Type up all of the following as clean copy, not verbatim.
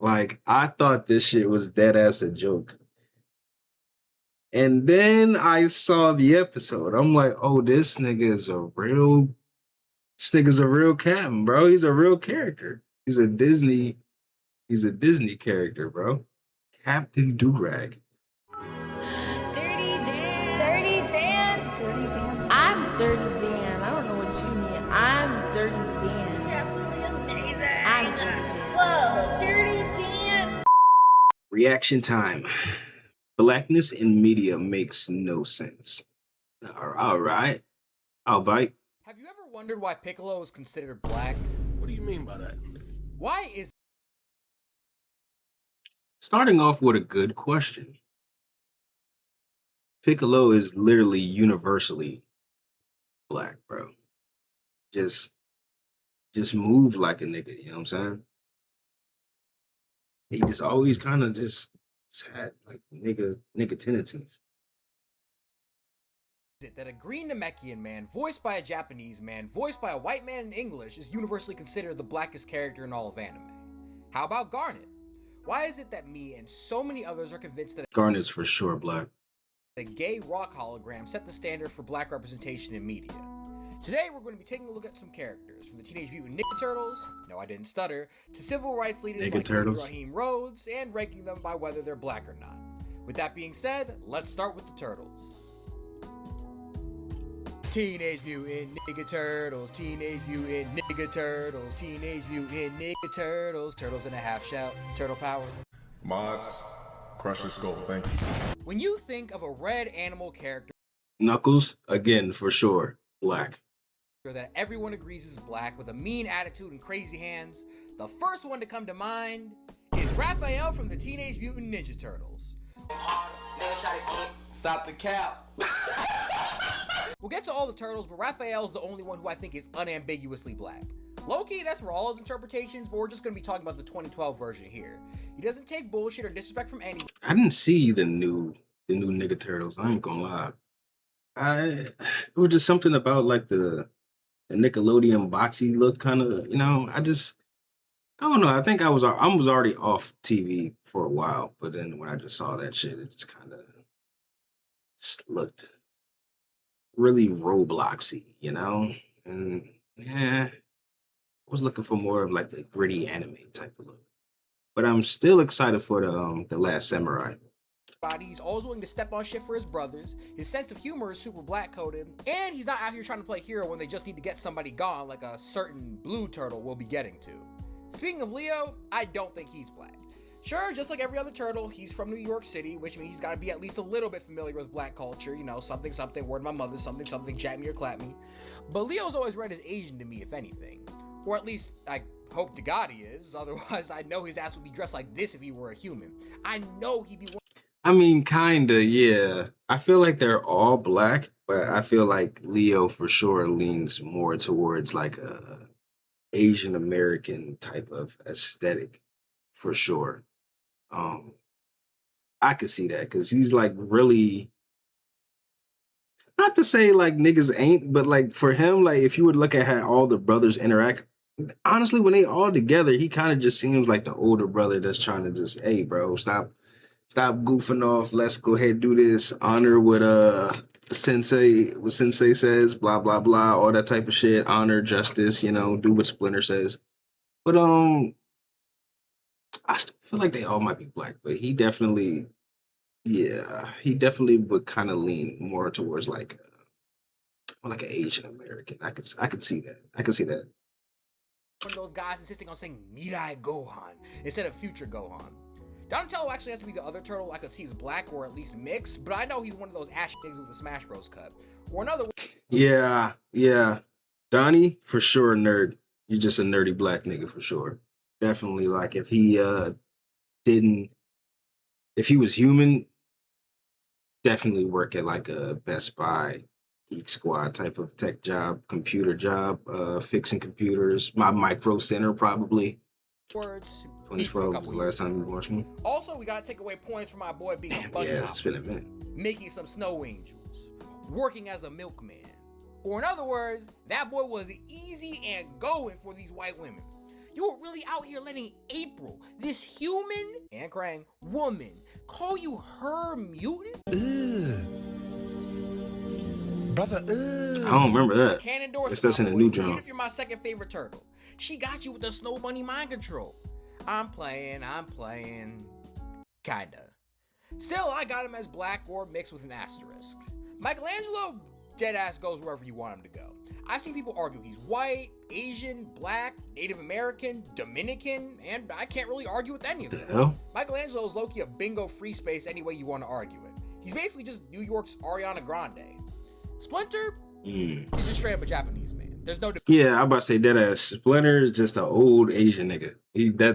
Like I thought this shit was dead ass a joke. And then I saw the episode. I'm like, oh, this nigga's a real captain, bro. He's a real character. He's a Disney character, bro. Captain Durag. Dirty Dan. Dirty Dan. Dirty Dan. I'm Dirty Dan. I don't know what you mean. I'm Dirty Dan. It's absolutely amazing. I'm Dirty Dan. Whoa, Dirty Dan. Reaction time. Blackness in media makes no sense. All right. I'll bite. Have you ever wondered why Piccolo is considered black? What do you mean by that? Why is Starting off with a good question. Piccolo is literally universally black, bro. Just just move like a nigga, you know what I'm saying? He just always kind of just had like nigga tendencies. it that a green Namekian man, voiced by a Japanese man, voiced by a white man in English, is universally considered the blackest character in all of anime? How about Garnet? Why is it that me and so many others are convinced that Garnet's for sure black. a gay rock hologram set the standard for black representation in media? Today we're going to be taking a look at some characters, from the Teenage Mutant Ninja Turtles, no I didn't stutter, to civil rights leaders Ninja like Turtles. Raheem Rhodes, and ranking them by whether they're black or not. With that being said, let's start with the Turtles. Teenage Mutant Ninja Turtles, Teenage Mutant Ninja Turtles, Teenage Mutant Ninja Turtles, Turtles in a half shell, turtle power. Mods, crush the skull, thank you. When you think of a red animal character Knuckles, again, for sure, black. that everyone agrees is black with a mean attitude and crazy hands, the first one to come to mind is Raphael from the Teenage Mutant Ninja Turtles. Stop the cap. We'll get to all the turtles, but Raphael's the only one who I think is unambiguously black. Low-key, that's for all his interpretations, but we're just going to be talking about the 2012 version here. He doesn't take bullshit or disrespect from anyone. I didn't see the new nigga turtles. I ain't gonna lie. It was just something about like the Nickelodeon boxy look, kind of. I don't know. I think I was already off TV for a while, but then when I just saw that shit, it just kind of looked really Robloxy, you know. And yeah, I was looking for more of like the gritty anime type of look. But I'm still excited for the Last Samurai. He's always willing to step on shit for his brothers. His sense of humor is super black coded, and he's not out here trying to play hero when they just need to get somebody gone, like a certain blue turtle we'll be getting to. Speaking of Leo, I don't think he's black. Sure, just like every other turtle, he's from New York City, which means he's got to be at least a little bit familiar with black culture, you know, something, word of my mother, something, jack me or clap me. But Leo's always read as Asian to me, if anything. Or at least, I hope to God he is, otherwise I know his ass would be dressed like this if he were a human. I know he'd be... I mean, kinda, yeah. I feel like they're all black, but I feel like Leo for sure leans more towards like a Asian American type of aesthetic, for sure. Um, I could see that because he's like really, not to say like niggas ain't, but like for him, like if you would look at how all the brothers interact, honestly, when they all together, he kind of just seems like the older brother that's trying to just, hey, bro, stop goofing off. Let's go ahead and do this. Honor what sensei says, blah blah blah, all that type of shit. Honor justice, do what Splinter says. But I still feel like they all might be black, but he definitely would kind of lean more towards like an Asian American. I could see that. I could see that. One of those guys insisting on saying Mirai Gohan instead of Future Gohan. Donatello actually has to be the other turtle I could see is black or at least mixed, but I know he's one of those ash things with the Smash Bros cut. Or another... Yeah. Donnie, for sure, nerd. You're just a nerdy black nigga for sure. Definitely, like if he was human, definitely work at like a Best Buy, Geek Squad type of tech job, computer job, fixing computers, my micro center probably. Words. 2012 was the last time you watched me. Also, we gotta take away points from my boy being a bunny Yeah, hopper, it's been a minute. making some snow angels, working as a milkman. Or in other words, that boy was easy and going for these white women. You were really out here letting April, this human and Krang woman, call you her mutant? Brother, I don't remember that. Can't endorse Guess that's my in a boy, new even drum. if you're my second favorite turtle. She got you with the Snow Bunny mind control. I'm playing. Kinda. Still, I got him as black or mixed with an asterisk. Michelangelo, deadass goes wherever you want him to go. I've seen people argue he's white, Asian, black, Native American, Dominican, and I can't really argue with any of The them. hell? Michelangelo is low-key a bingo free space any way you want to argue it. He's basically just New York's Ariana Grande. Splinter is just straight up a Japanese man. There's no Yeah, I'm about to say that ass. Splinter is just an old Asian nigga.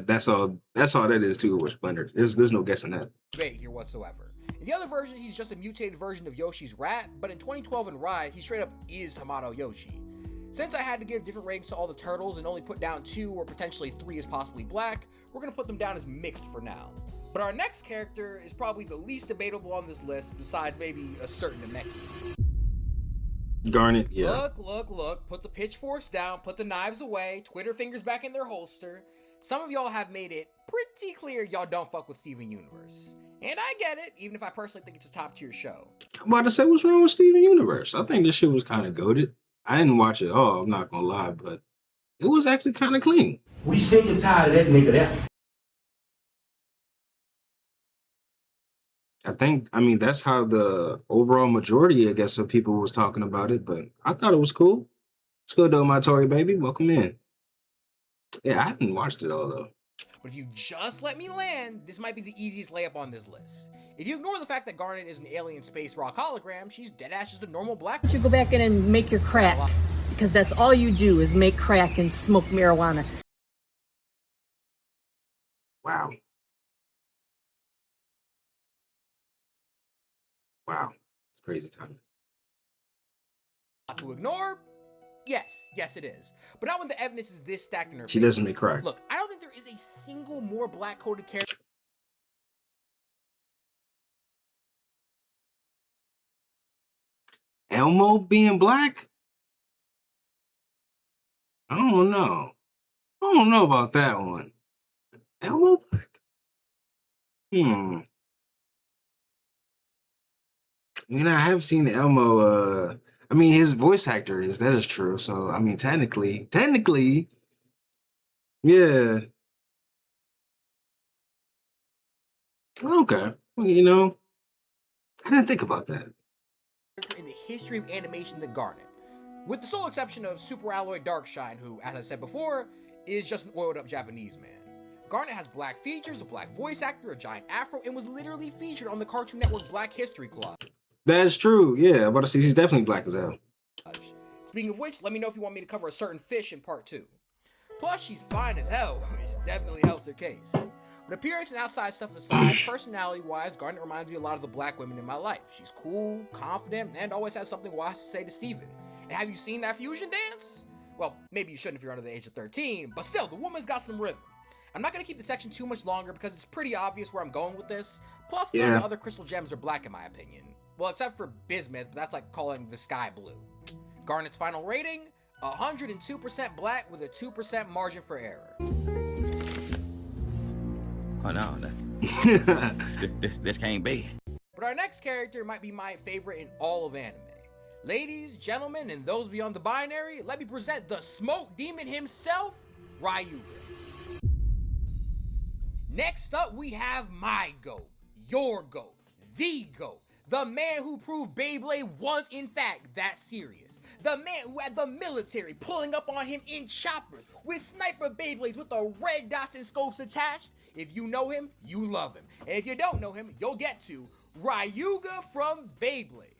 That's all that is too with Splinter. There's no guessing that. debate here whatsoever. In the other version, he's just a mutated version of Yoshi's rat, but in 2012 in Rise, he straight up is Hamato Yoshi. Since I had to give different ratings to all the turtles and only put down 2 or potentially 3 as possibly black, we're gonna put them down as mixed for now. But our next character is probably the least debatable on this list, besides maybe a certain Namekian. Garnet, yeah. Look, put the pitchforks down, put the knives away, Twitter fingers back in their holster. Some of y'all have made it pretty clear y'all don't fuck with Steven Universe. And I get it, even if I personally think it's a top tier show. I'm about to say, what's wrong with Steven Universe? I think this shit was kind of goated. I didn't watch it all, I'm not gonna lie, but it was actually kind of clean. We sick and tired of that nigga there. I mean, that's how the overall majority, I guess, of people was talking about it, but I thought it was cool. It's good though, my Tory baby. Welcome in. Yeah, I hadn't watched it all though. But if you just let me land, this might be the easiest layup on this list. If you ignore the fact that Garnet is an alien space rock hologram, she's deadass just a normal black. You go back in and make your crack, because that's all you do is make crack and smoke marijuana. Wow. It's crazy time. To ignore? Yes it is. But not when the evidence is this stacked in her She favor. doesn't make crack. Look, I don't think there is a single more black-coded character. Elmo being black? I don't know. I don't know about that one. Elmo black? I mean, I have seen Elmo. I mean, his voice actor is, that is true. So, I mean, technically, yeah. Okay. Well, you know, I didn't think about that. In the history of animation than Garnet. With the sole exception of Super Alloy Darkshine, who, as I said before, is just an oiled up Japanese man. Garnet has black features, a black voice actor, a giant afro, and was literally featured on the Cartoon Network Black History Club. That's true. Yeah, I'm about to say he's definitely black as hell. Speaking of which, let me know if you want me to cover a certain fish in part 2. Plus, she's fine as hell, which definitely helps her case. But appearance and outside stuff aside, personality-wise, Garnet reminds me a lot of the black women in my life. She's cool, confident, and always has something wise to say to Steven. And have you seen that fusion dance? Well, maybe you shouldn't if you're under the age of 13, but still, the woman's got some rhythm. I'm not going to keep the section too much longer because it's pretty obvious where I'm going with this. Plus, none of the other crystal gems are black in my opinion. Well, except for Bismuth, but that's like calling the sky blue. Garnet's final rating, 102% black with a 2% margin for error. Oh no, this can't be. But our next character might be my favorite in all of anime. Ladies, gentlemen, and those beyond the binary, let me present the smoke demon himself, Ryuga. Next up, we have my GOAT, your GOAT, the GOAT, the man who proved Beyblade was in fact that serious. The man who had the military pulling up on him in choppers with sniper Beyblades with the red dots and scopes attached. If you know him, you love him. And if you don't know him, you'll get to Ryuga from Beyblade.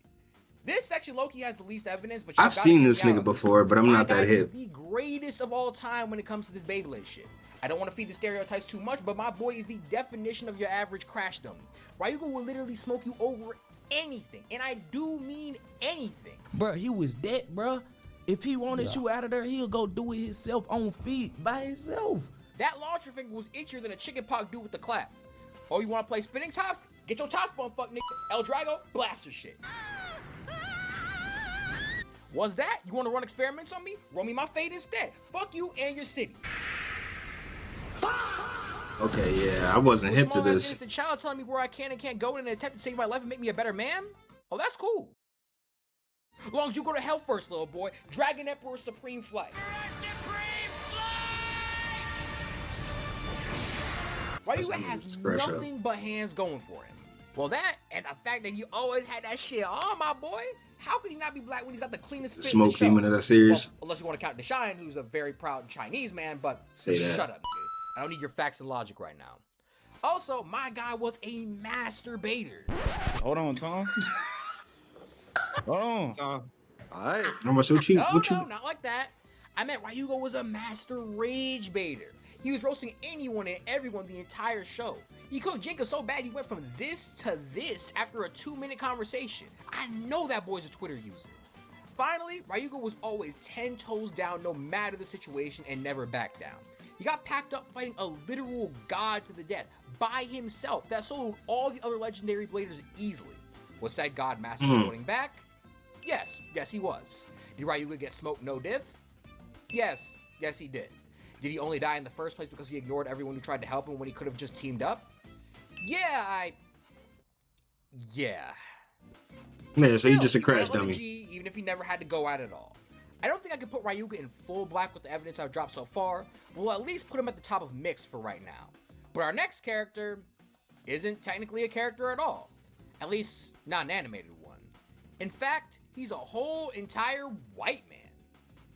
This section low-key has the least evidence, but I've seen this nigga before, but I'm not that hip. He's the greatest of all time when it comes to this Beyblade shit. I don't want to feed the stereotypes too much, but my boy is the definition of your average crash dummy. Ryuga will literally smoke you over anything, and I do mean anything. Bruh, he was dead, bruh. If he wanted you out of there, he'll go do it himself on feet by himself. That launcher finger was itchier than a chicken pox dude with the clap. Oh, you want to play spinning top? Get your top spun, fuck nigga. El Drago, blaster shit. Was that? You want to run experiments on me? Roll me my fate instead. Fuck you and your city. Okay, yeah, I wasn't hip to Small as this. innocent child telling me where I can and can't go in an attempt to save my life and make me a better man? Oh, that's cool. As long as you go to hell first, little boy. Dragon Emperor Supreme Flight. Ryu has nothing but hands going for him. Well, that and the fact that he always had that shit on, my boy. How could he not be black when he's got the cleanest fit Smoke in the show? demon of that series. Well, unless you want to count Deshaun, who's a very proud Chinese man, but Say that. shut up, dude. I don't need your facts and logic right now. Also, my guy was a masturbator. Hold on, Tom. Hold on. All right. How much what you? No, not like that. I meant Ryugo was a master rage baiter. He was roasting anyone and everyone the entire show. He cooked Jinka so bad he went from this to this after a 2-minute conversation. I know that boy's a Twitter user. Finally, Ryugo was always 10 toes down no matter the situation and never backed down. He got packed up fighting a literal god to the death by himself that soloed all the other legendary bladers easily. Was said god massively holding back? Yes he was. Did Ryuga get smoked no diff? Yes he did. Did he only die in the first place because he ignored everyone who tried to help him when he could have just teamed up? Yeah, so he just a crash dummy. Even if he never had to go at it all. I don't think I can put Ryuga in full black with the evidence I've dropped so far. We'll at least put him at the top of mixed for right now. But our next character isn't technically a character at all. At least, not an animated one. In fact, he's a whole entire white man.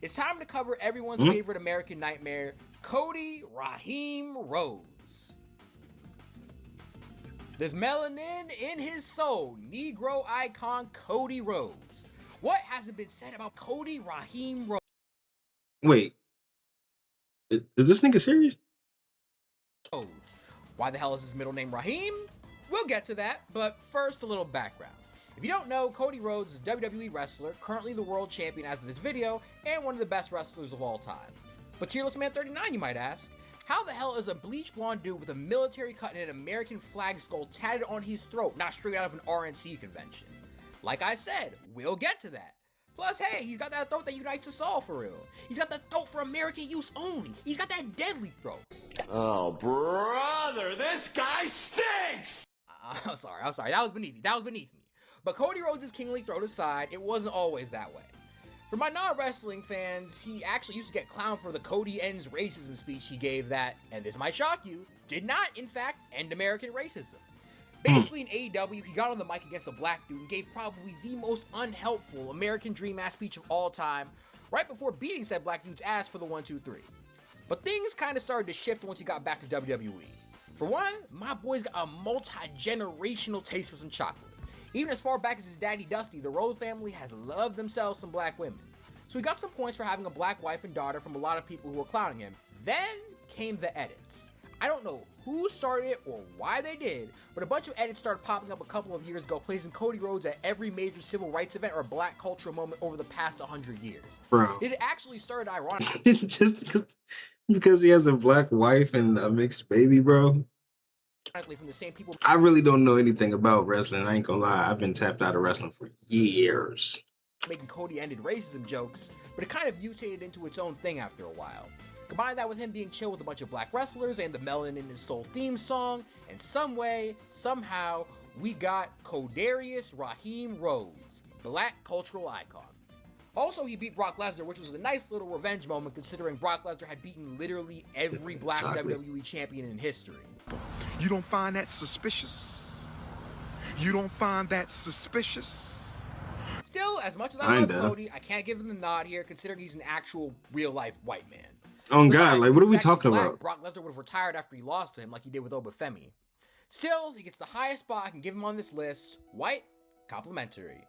It's time to cover everyone's favorite American nightmare, Cody Raheem Rhodes. There's melanin in his soul, Negro icon Cody Rhodes. What hasn't been said about Cody Raheem Rhodes? Wait, is this nigga serious? Why the hell is his middle name Raheem? We'll get to that, but first a little background. If you don't know, Cody Rhodes is a WWE wrestler, currently the world champion as of this video, and one of the best wrestlers of all time. But Tearless Man 39, you might ask, how the hell is a bleach blonde dude with a military cut and an American flag skull tatted on his throat not straight out of an RNC convention? Like I said, we'll get to that. Plus, hey, he's got that throat that unites us all for real. He's got that throat for American use only. He's got that deadly throat. Oh, brother, this guy stinks! I'm sorry. That was beneath me. But Cody Rhodes' kingly throat aside, it wasn't always that way. For my non-wrestling fans, he actually used to get clowned for the Cody ends racism speech he gave that, and this might shock you, did not, in fact, end American racism. Basically, in AEW, he got on the mic against a black dude and gave probably the most unhelpful American Dream-ass speech of all time, right before beating said black dude's ass for the 1-2-3. But things kind of started to shift once he got back to WWE. For one, my boy's got a multi-generational taste for some chocolate. Even as far back as his daddy Dusty, the Rhodes family has loved themselves some black women. So he got some points for having a black wife and daughter from a lot of people who were clowning him. Then came the edits. I don't know who started it or why they did, but a bunch of edits started popping up a couple of years ago, placing Cody Rhodes at every major civil rights event or black cultural moment over the past 100 years. Bro. It actually started ironically. Just because he has a black wife and a mixed baby, bro. From the same people. I really don't know anything about wrestling. I ain't gonna lie. I've been tapped out of wrestling for years. Making Cody ended racism jokes, but it kind of mutated into its own thing after a while. Combine that with him being chill with a bunch of black wrestlers and the Melanin in his Soul theme song, and some way, somehow, we got Codarius Raheem Rhodes, black cultural icon. Also, he beat Brock Lesnar, which was a nice little revenge moment considering Brock Lesnar had beaten literally every black WWE champion in history. You don't find that suspicious? You don't find that suspicious? Still, as much as I love Cody, I can't give him the nod here considering he's an actual real-life white man. Oh God, like what are we talking about? Brock Lesnar would have retired after he lost to him like he did with Obafemi. Still, he gets the highest spot I can give him on this list. White, complimentary.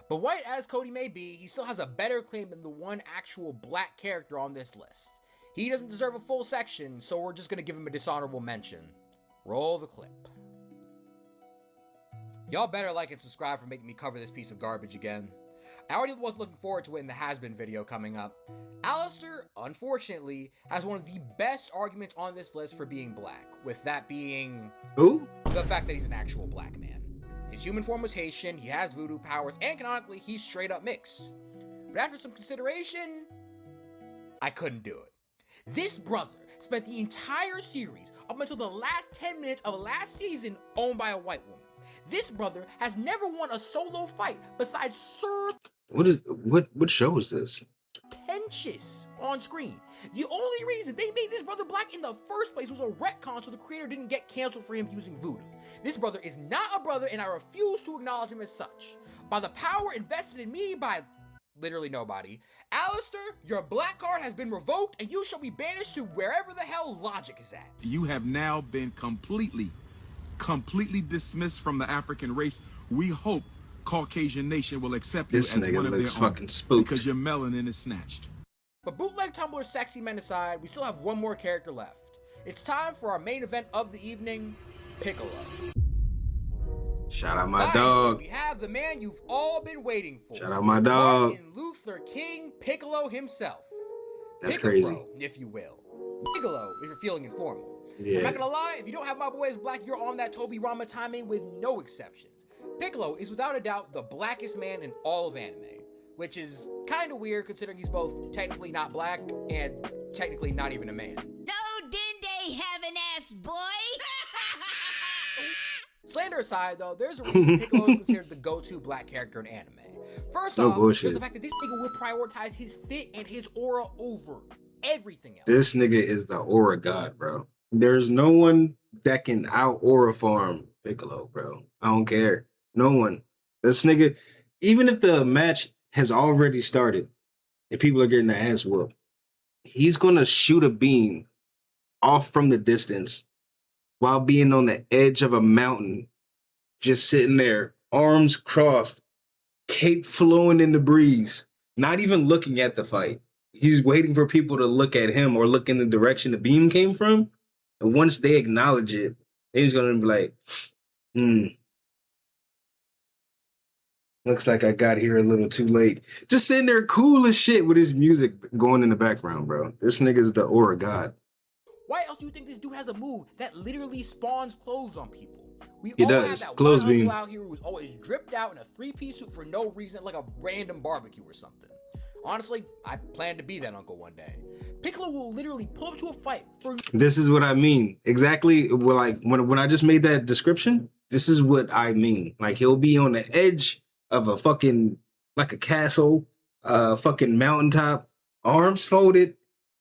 But white as Cody may be, he still has a better claim than the one actual black character on this list. He doesn't deserve a full section, so we're just gonna give him a dishonorable mention. Roll the clip. Y'all better like and subscribe for making me cover this piece of garbage again. I already was looking forward to it in the Has-Been video coming up. Alistair, unfortunately, has one of the best arguments on this list for being black, with that being... Who? The fact that he's an actual black man. His human form was Haitian, he has voodoo powers, and canonically, he's straight up mixed. But after some consideration, I couldn't do it. This brother spent the entire series up until the last 10 minutes of last season owned by a white woman. This brother has never won a solo fight besides Sir What show is this? Pentious on screen. The only reason they made this brother black in the first place was a retcon so the creator didn't get canceled for him using voodoo. This brother is not a brother and I refuse to acknowledge him as such. By the power invested in me by literally nobody, Alistair, your black card has been revoked and you shall be banished to wherever the hell logic is at. You have now been completely dismissed from the African race. We hope Caucasian nation will accept you This as nigga one of looks their own fucking spooked. because your melanin is snatched. But bootleg Tumblr sexy men aside, we still have one more character left. It's time for our main event of the evening, Piccolo. Shout out my Finally, dog. we have the man you've all been waiting for. Shout out my dog. Martin Luther King Piccolo himself. That's Piccolo, crazy. if you will. Piccolo, if you're feeling informal. Yeah. I'm not gonna lie, if you don't have my boy as black, you're on that Toby Rama timing with no exceptions. Piccolo is without a doubt the blackest man in all of anime, which is kind of weird considering he's both technically not black and technically not even a man. No, didn't they have an ass boy? Slander aside, though, there's a reason Piccolo is considered the go-to black character in anime. First No off, bullshit. there's the fact that this nigga will prioritize his fit and his aura over everything else. This nigga is the aura god, bro. There's no one that can out aura farm Piccolo, bro. I don't care. No one. This nigga, even if the match has already started and people are getting their ass whooped, he's gonna shoot a beam off from the distance while being on the edge of a mountain, just sitting there, arms crossed, cape flowing in the breeze, not even looking at the fight. He's waiting for people to look at him or look in the direction the beam came from. And once they acknowledge it, they're just gonna be like, looks like I got here a little too late. Just sitting there cool as shit with his music going in the background, bro. This nigga's the aura god. Why else do you think this dude has a move that literally spawns clothes on people? We He all does. have that Clothes one uncle beam. out here who's always dripped out in a three-piece suit for no reason, like a random barbecue or something. Honestly, I plan to be that uncle one day. Piccolo will literally pull up to a fight for... This is what I mean. Exactly. Well, like when I just made that description, this is what I mean. Like he'll be on the edge of a fucking, like a castle, fucking mountaintop, arms folded,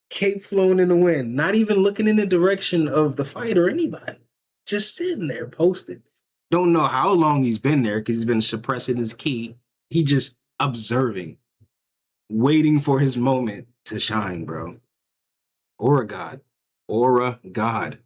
cape flowing in the wind, not even looking in the direction of the fight or anybody. Just sitting there posted. Don't know how long he's been there because he's been suppressing his ki. He just observing, waiting for his moment to shine, bro. Aura god. Aura god.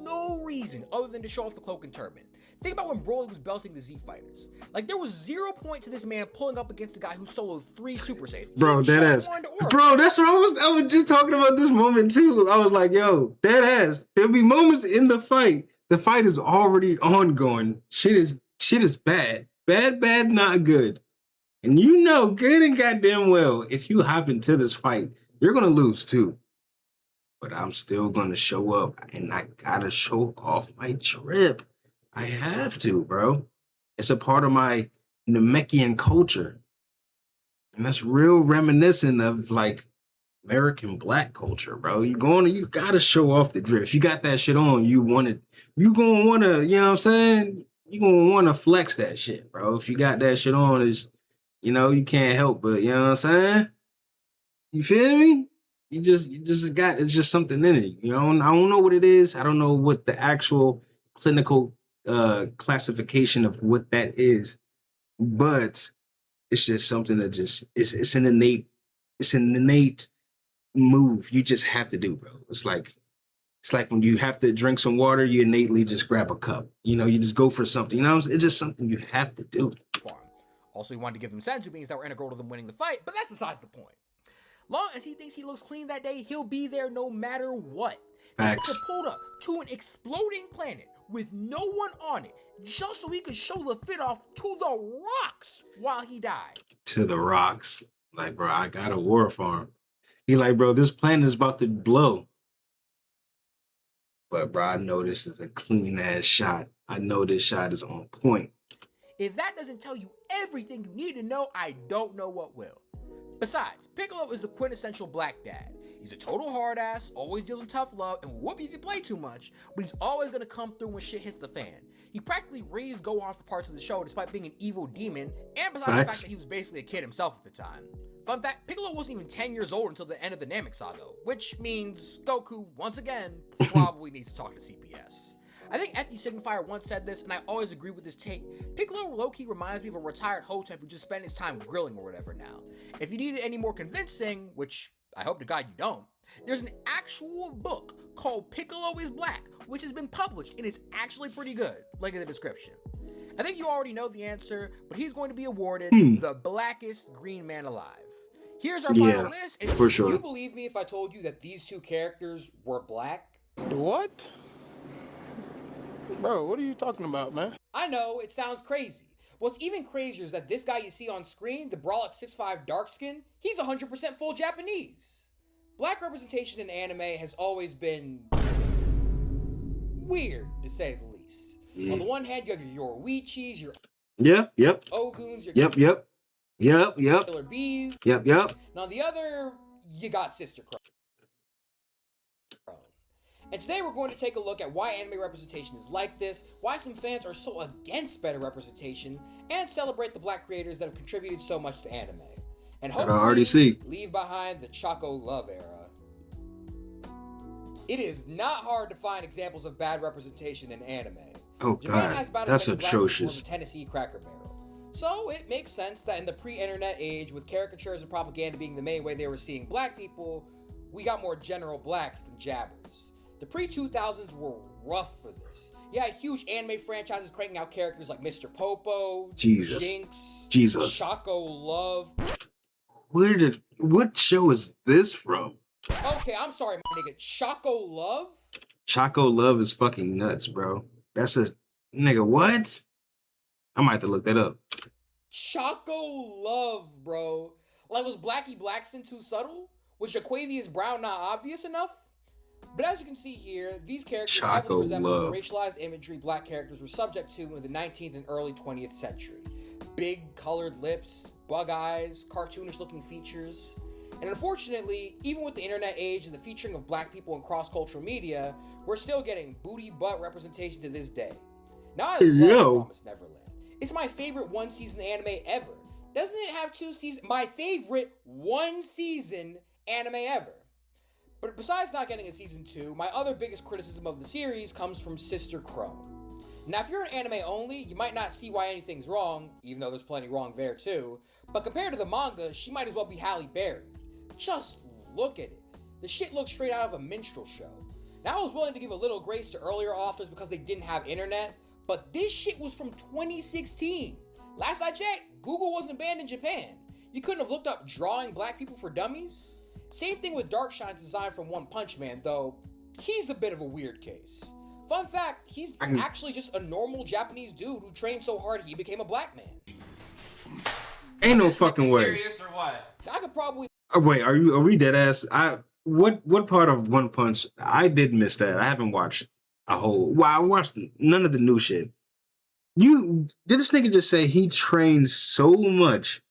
no reason other than to show off the cloak and turban. Think about when Broly was belting the Z Fighters. Like, there was 0 point to this man pulling up against a guy who soloed 3 Super Saiyans. Bro, He dead just ass. wanted to order. Bro, that's what I was just talking about this moment too. I was like, yo, dead ass. There'll be moments in the fight. The fight is already ongoing. Shit is bad. Bad, not good. And you know good and goddamn well, if you hop into this fight, you're gonna lose too. But I'm still gonna show up and I gotta show off my trip. I have to, bro. It's a part of my Namekian culture. And that's real reminiscent of like American black culture, bro. You gotta show off the drip. If you got that shit on, you gonna wanna, you know what I'm saying? You gonna wanna flex that shit, bro. If you got that shit on, it's, you know, you can't help but, you know what I'm saying? You feel me? You just got, it's just something in it. You know, I don't know what it is. I don't know what the actual clinical classification of what that is, but it's just something that just it's an innate move you just have to do, bro. It's like when you have to drink some water, you innately just grab a cup. You know, you just go for something. You know, it's just something you have to do. Also, he wanted to give them senzu beans that were integral to them winning the fight, but that's besides the point. Long as he thinks he looks clean that day, he'll be there no matter what. Facts. This nigga pulled up to an exploding planet with no one on it, just so he could show the fit off to the rocks while he died. To the rocks. Like, bro, I got a war farm. He like, bro, this planet is about to blow. But, bro, I know this is a clean-ass shot. I know this shot is on point. If that doesn't tell you everything you need to know, I don't know what will. Besides, Piccolo is the quintessential black dad. He's a total hard ass, always deals in tough love, and will whoop you if you play too much, but he's always gonna come through when shit hits the fan. He practically raised Gohan for parts of the show despite being an evil demon, and besides the fact that he was basically a kid himself at the time. Fun fact, Piccolo wasn't even 10 years old until the end of the Namek Saga, which means Goku, once again, probably needs to talk to CPS. I think FD Signifier once said this, and I always agree with this take. Piccolo low-key reminds me of a retired Hotep who just spent his time grilling or whatever now. If you need it any more convincing, which I hope to God you don't, there's an actual book called Piccolo is Black, which has been published, and it's actually pretty good. Link in the description. I think you already know the answer, but he's going to be awarded the blackest green man alive. Here's our final list, and for sure. You believe me if I told you that these two characters were black? What? Bro, what are you talking about, man? I know, it sounds crazy. What's even crazier is that this guy you see on screen, the Brawlix 6'5" dark skin, he's 100% full Japanese. Black representation in anime has always been weird, to say the least. Yeah. On the one hand, you have your Yoruichis, your Oguns, your Killer Bees, and on the other, you got Sister Crow. And today we're going to take a look at why anime representation is like this, why some fans are so against better representation, and celebrate the black creators that have contributed so much to anime. And hopefully leave behind the Choco Love era. It is not hard to find examples of bad representation in anime. Oh God, that's atrocious. Tennessee Cracker Barrel. So it makes sense that in the pre-internet age, with caricatures and propaganda being the main way they were seeing black people, we got more general blacks than jabbers. The pre-2000s were rough for this. You had huge anime franchises cranking out characters like Mr. Popo, Jinx, Choco Love. What show is this from? Okay, I'm sorry, my nigga. Choco Love? Choco Love is fucking nuts, bro. That's a nigga. What? I might have to look that up. Choco Love, bro. Like, was Blackie Blackson too subtle? Was Jaquavius Brown not obvious enough? But as you can see here, these characters heavily resemble the racialized imagery black characters were subject to in the 19th and early 20th century. Big colored lips, bug eyes, cartoonish looking features. And unfortunately, even with the internet age and the featuring of black people in cross-cultural media, we're still getting booty butt representation to this day. Now I love Promised Neverland. It's my favorite one-season anime ever. Doesn't it have 2 seasons? My favorite one-season anime ever. But besides not getting a season 2, my other biggest criticism of the series comes from Sister Crow. Now, if you're an anime only, you might not see why anything's wrong, even though there's plenty wrong there too, but compared to the manga, she might as well be Halle Berry. Just look at it. The shit looks straight out of a minstrel show. Now, I was willing to give a little grace to earlier authors because they didn't have internet, but this shit was from 2016. Last I checked, Google wasn't banned in Japan. You couldn't have looked up drawing black people for dummies? Same thing with Darkshine's design from One Punch Man, though he's a bit of a weird case. Fun fact, he's actually just a normal Japanese dude who trained so hard he became a black man. Ain't no fucking way. Serious or what? I could probably... Wait, are we dead ass? What part of One Punch? I did miss that. I haven't watched a whole... Well, I watched none of the new shit. Did this nigga just say he trained so much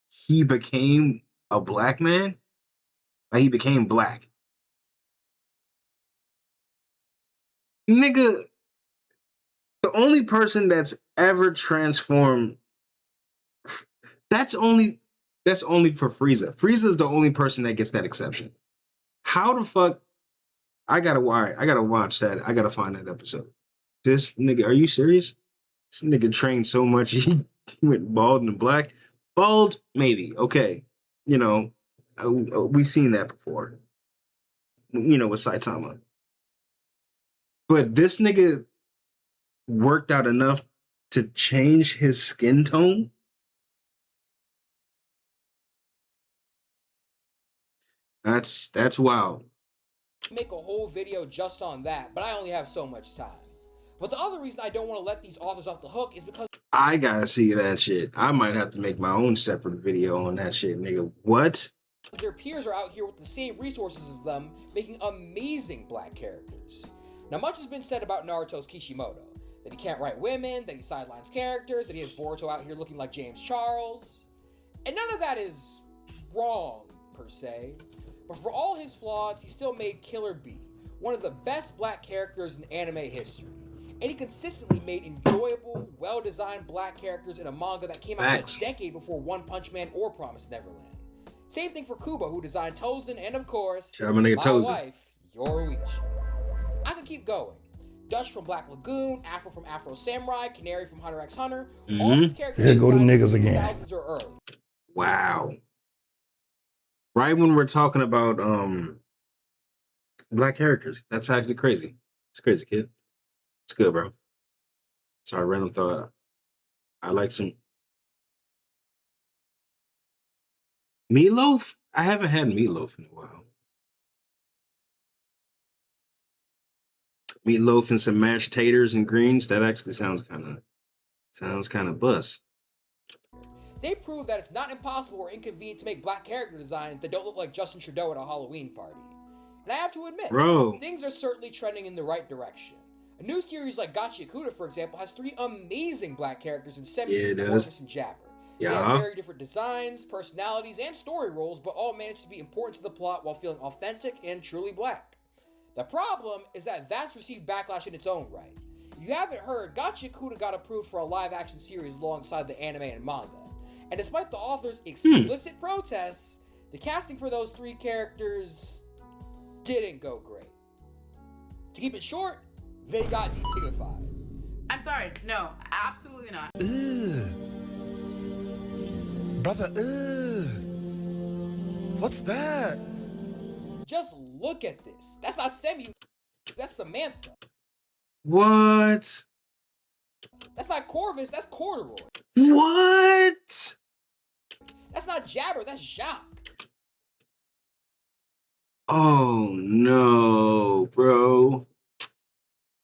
he became a black man? Like he became black. Nigga, the only person that's ever transformed, that's only for Frieza. Frieza's the only person that gets that exception. How the fuck? I gotta watch that. I gotta find that episode. This nigga, are you serious? This nigga trained so much he went bald and black. Bald, maybe. Okay. You know, we've seen that before. You know, with Saitama. But this nigga worked out enough to change his skin tone? That's wild. Make a whole video just on that, but I only have so much time. But the other reason I don't want to let these authors off the hook is because I gotta see that shit. I might have to make my own separate video on that shit, nigga. What? Their peers are out here with the same resources as them, making amazing black characters. Now, much has been said about Naruto's Kishimoto. That he can't write women, that he sidelines characters, that he has Boruto out here looking like James Charles. And none of that is wrong, per se. But for all his flaws, he still made Killer Bee one of the best black characters in anime history. And he consistently made enjoyable, well-designed black characters in a manga that came out a decade before One Punch Man or Promised Neverland. Same thing for Kubo, who designed Tozen, and of course, my wife, Yoruichi. I could keep going. Dutch from Black Lagoon, Afro from Afro Samurai, Canary from Hunter x Hunter. All these characters Here go the niggas again. 2000s or early. Wow. Right when we're talking about black characters, that's actually crazy. It's crazy, kid. It's good, bro. Sorry, random thought. I like some meatloaf. I haven't had meatloaf in a while. Meatloaf and some mashed taters and greens. That actually sounds kind of bust. They prove that it's not impossible or inconvenient to make black character designs that don't look like Justin Trudeau at a Halloween party. And I have to admit, things are certainly trending in the right direction. A new series like Gachi Akuda, for example, has 3 amazing black characters in Semi, Mortis, and Jabber. They have very different designs, personalities, and story roles, but all manage to be important to the plot while feeling authentic and truly black. The problem is that that's received backlash in its own right. If you haven't heard, Gachi Akuda got approved for a live-action series alongside the anime and manga. And despite the author's explicit protests, the casting for those 3 characters didn't go great. To keep it short, they got de-niggified. I'm sorry, no, absolutely not. Brother, what's that? Just look at this. That's not Semi, that's Samantha. What? That's not Corvus, that's Corduroy. What? That's not Jabber, that's Jacques. Oh no, bro.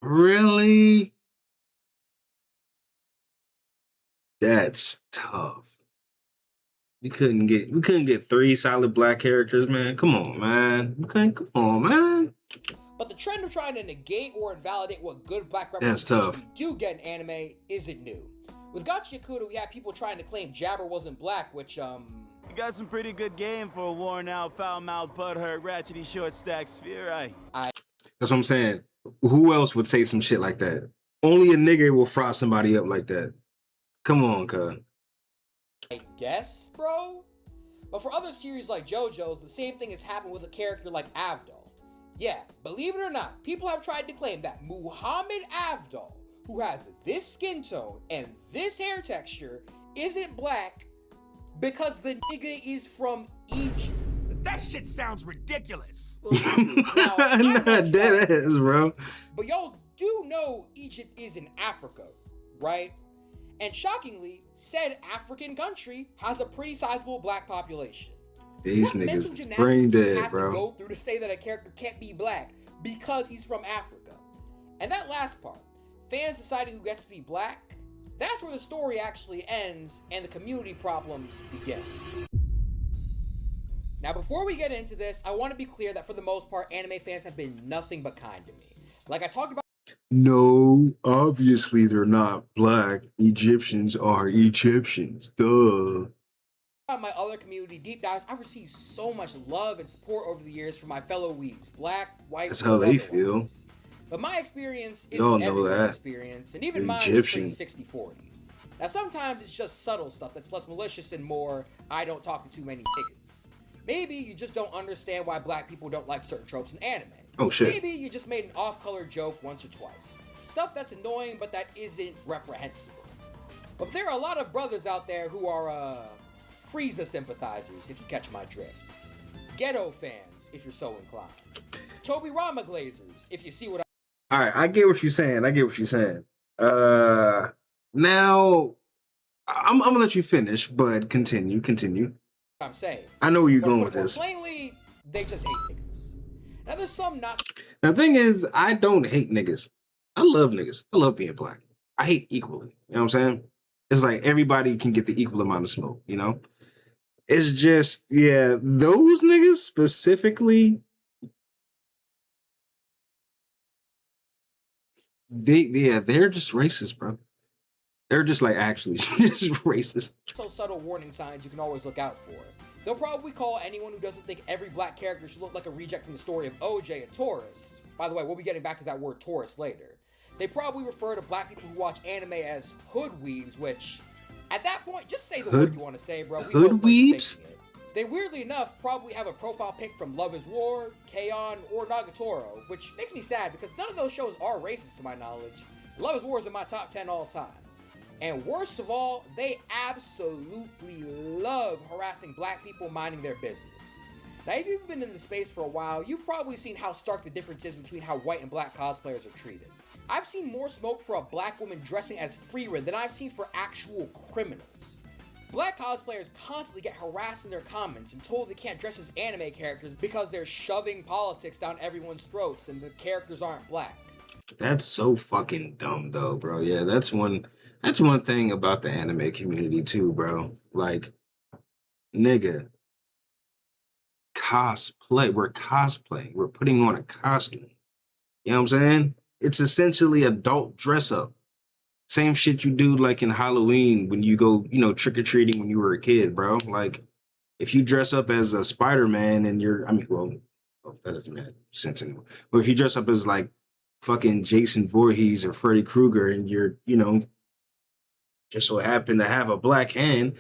Really? That's tough. We couldn't get 3 solid black characters, man. Come on, man. Come on, man. But the trend of trying to negate or invalidate what good black representation we do get in anime isn't new. With Gachi Akuda, we had people trying to claim Jabber wasn't black, which, You got some pretty good game for a worn-out, foul-mouthed, butthurt, ratchety, short-stacked sphere, right? That's what I'm saying. Who else would say some shit like that? Only a nigga will fry somebody up like that. Come on, cuz. I guess, bro? But for other series like JoJo's, the same thing has happened with a character like Avdol. Yeah, believe it or not, people have tried to claim that Muhammad Avdol, who has this skin tone and this hair texture, isn't black because the nigga is from Egypt. That shit sounds ridiculous. Now, I'm not Dead ass, bro. But y'all do know Egypt is in Africa, right? And shockingly, said African country has a pretty sizable black population. These what niggas is brain dead, have bro. to go through to say that a character can't be black because he's from Africa. And that last part, fans deciding who gets to be black, that's where the story actually ends and the community problems begin. Now, before we get into this, I want to be clear that for the most part, anime fans have been nothing but kind to me. Like I talked about. No, obviously they're not black. Egyptians are Egyptians. Duh. On my other community deep dives, I've received so much love and support over the years from my fellow weebs, black, white, That's how they feel. Ones. But my experience Y'all isn't know everyone's that. experience, and even You're mine Egyptian. is pretty 60-40. Now, sometimes it's just subtle stuff that's less malicious and more, I don't talk to too many niggas. Maybe you just don't understand why black people don't like certain tropes in anime. Oh, shit. Maybe you just made an off-color joke once or twice. Stuff that's annoying, but that isn't reprehensible. But there are a lot of brothers out there who are, Frieza sympathizers, if you catch my drift. Ghetto fans, if you're so inclined. Toby Rama glazers, if you see what All right, I get what you're saying. Now, I'm gonna let you finish, but continue. I'm saying. I know where you're But going to with put it more this. Plainly, they just hate niggas. Now there's some not. Now, the thing is, I don't hate niggas. I love niggas. I love being black. I hate equally. You know what I'm saying? It's like everybody can get the equal amount of smoke, you know? It's just, yeah, those niggas specifically, they're just racist, bro. They're just like actually just racist. So subtle warning signs you can always look out for. They'll probably call anyone who doesn't think every black character should look like a reject from the story of OJ a tourist. By the way, we'll be getting back to that word tourist later. They probably refer to black people who watch anime as hoodweebs, which, at that point, just say the word you want to say, bro. We hoodweebs? They weirdly enough probably have a profile pic from Love is War, K-On!, or Nagatoro, which makes me sad because none of those shows are racist to my knowledge. Love is War is in my top 10 all time. And worst of all, they absolutely love harassing black people minding their business. Now, if you've been in the space for a while, you've probably seen how stark the difference is between how white and black cosplayers are treated. I've seen more smoke for a black woman dressing as Freeran than I've seen for actual criminals. Black cosplayers constantly get harassed in their comments and told they can't dress as anime characters because they're shoving politics down everyone's throats and the characters aren't black. That's so fucking dumb though, bro. Yeah, that's one thing about the anime community too, bro. Like, nigga, cosplay. We're cosplaying. We're putting on a costume. You know what I'm saying? It's essentially adult dress up. Same shit you do like in Halloween when you go, trick-or-treating when you were a kid, bro. Like, if you dress up as a Spider-Man and that doesn't make sense anymore. But if you dress up as like fucking Jason Voorhees or Freddy Krueger and you're, just so happen to have a black hand,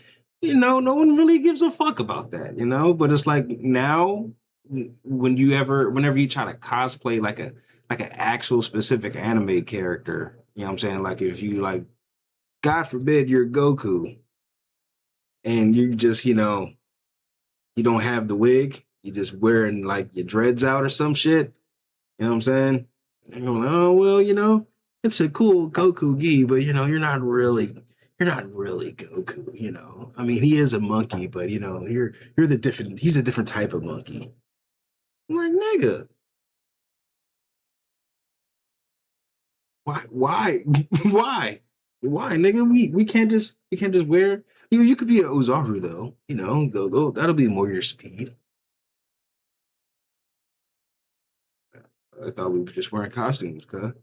no one really gives a fuck about that, But it's like now, whenever you try to cosplay like an actual specific anime character, you know what I'm saying? Like if you like, God forbid you're Goku and you just, you don't have the wig, you just wearing like your dreads out or some shit. You know what I'm saying? And you're like, oh, well, it's a cool Goku gi, but you're not really Goku, I mean, he is a monkey, but he's a different type of monkey. I'm like, nigga. Why, why, nigga? We can't just wear. You could be a Ozaru though. That'll be more your speed. I thought we were just wearing costumes, cuz.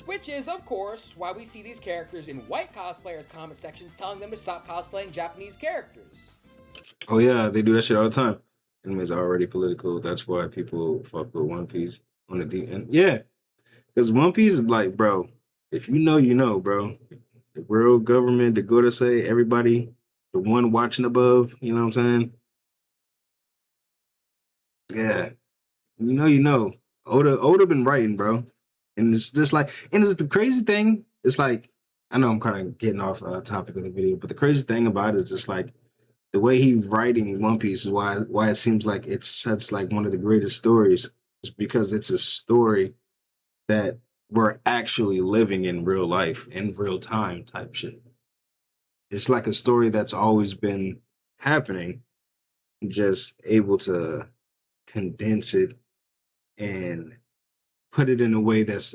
Which is, of course, why we see these characters in white cosplayers' comment sections telling them to stop cosplaying Japanese characters. Oh yeah, they do that shit all the time. Animes are already political. That's why people fuck with One Piece on the D. And yeah, because One Piece is like, bro, if you know, bro. The world government, the go to say, everybody, the one watching above, you know what I'm saying? Yeah. You know. Oda been writing, bro. And it's just like, and it's the crazy thing, it's like, I know I'm kind of getting off topic of the video, but the crazy thing about it is just like the way he's writing One Piece is why it seems like it's such like one of the greatest stories. Is because it's a story that we're actually living in real life, in real time type shit. It's like a story that's always been happening, just able to condense it and put it in a way that's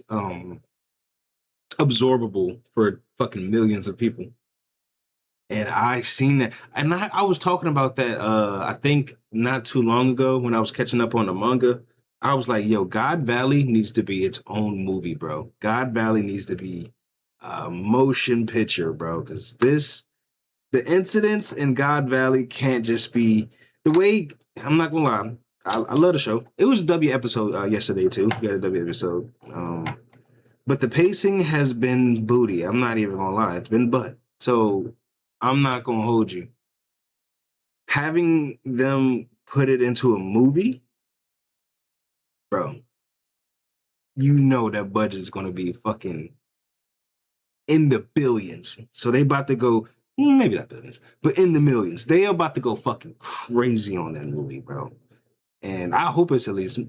absorbable for fucking millions of people. And I seen that, and I was talking about that I think not too long ago when I was catching up on the manga. I was like, yo, God Valley needs to be its own movie, bro. God Valley needs to be a motion picture, bro, because the incidents in God Valley can't just be the way. I'm not gonna lie, I love the show. It was a W episode yesterday too. We got a W episode, but the pacing has been booty. I'm not even gonna lie, it's been butt. So I'm not gonna hold you. Having them put it into a movie, bro, that budget's gonna be fucking in the billions. So they about to go, maybe not billions, but in the millions. They are about to go fucking crazy on that movie, bro. And I hope it's at least,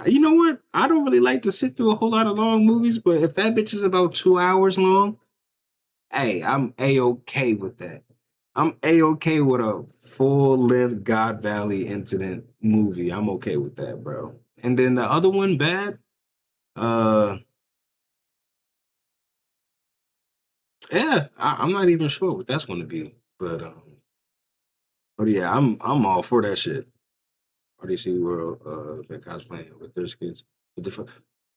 you know what? I don't really like to sit through a whole lot of long movies, but if that bitch is about 2 hours long, hey, I'm A-okay with that. I'm A-okay with a full-length God Valley incident movie. I'm okay with that, bro. And then the other one, Bad, yeah, I'm not even sure what that's going to be, but yeah, I'm all for that shit. RDC World, been cosplaying with their skits. Bro,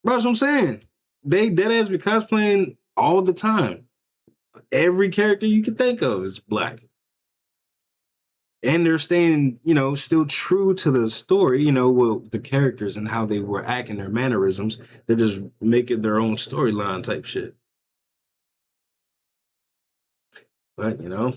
that's what I'm saying. They deadass be cosplaying all the time. Every character you can think of is black. And they're staying, you know, still true to the story, you know, well, the characters and how they were acting, their mannerisms. They're just making their own storyline type shit. But, you know,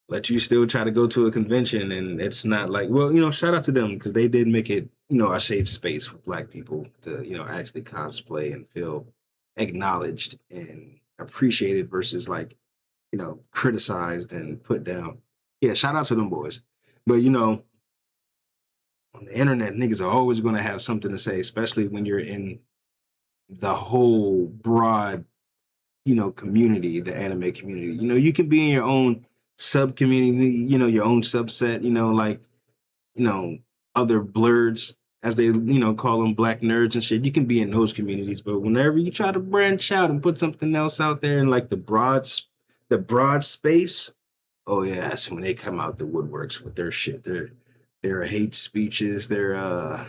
let you still try to go to a convention and it's not like, well, you know, shout out to them because they did make it, you know, a safe space for Black people to, you know, actually cosplay and feel acknowledged and appreciated versus like, you know, criticized and put down. Yeah, shout out to them boys. But, you know, on the internet, niggas are always going to have something to say, especially when you're in the whole broad, you know, community, the anime community. You know, you can be in your own sub community, you know, your own subset, you know, like, you know, other blurs, as they, you know, call them, Black nerds and shit. You can be in those communities, but whenever you try to branch out and put something else out there in like the broad space, oh yeah, that's when they come out the woodworks with their shit. Their hate speeches, their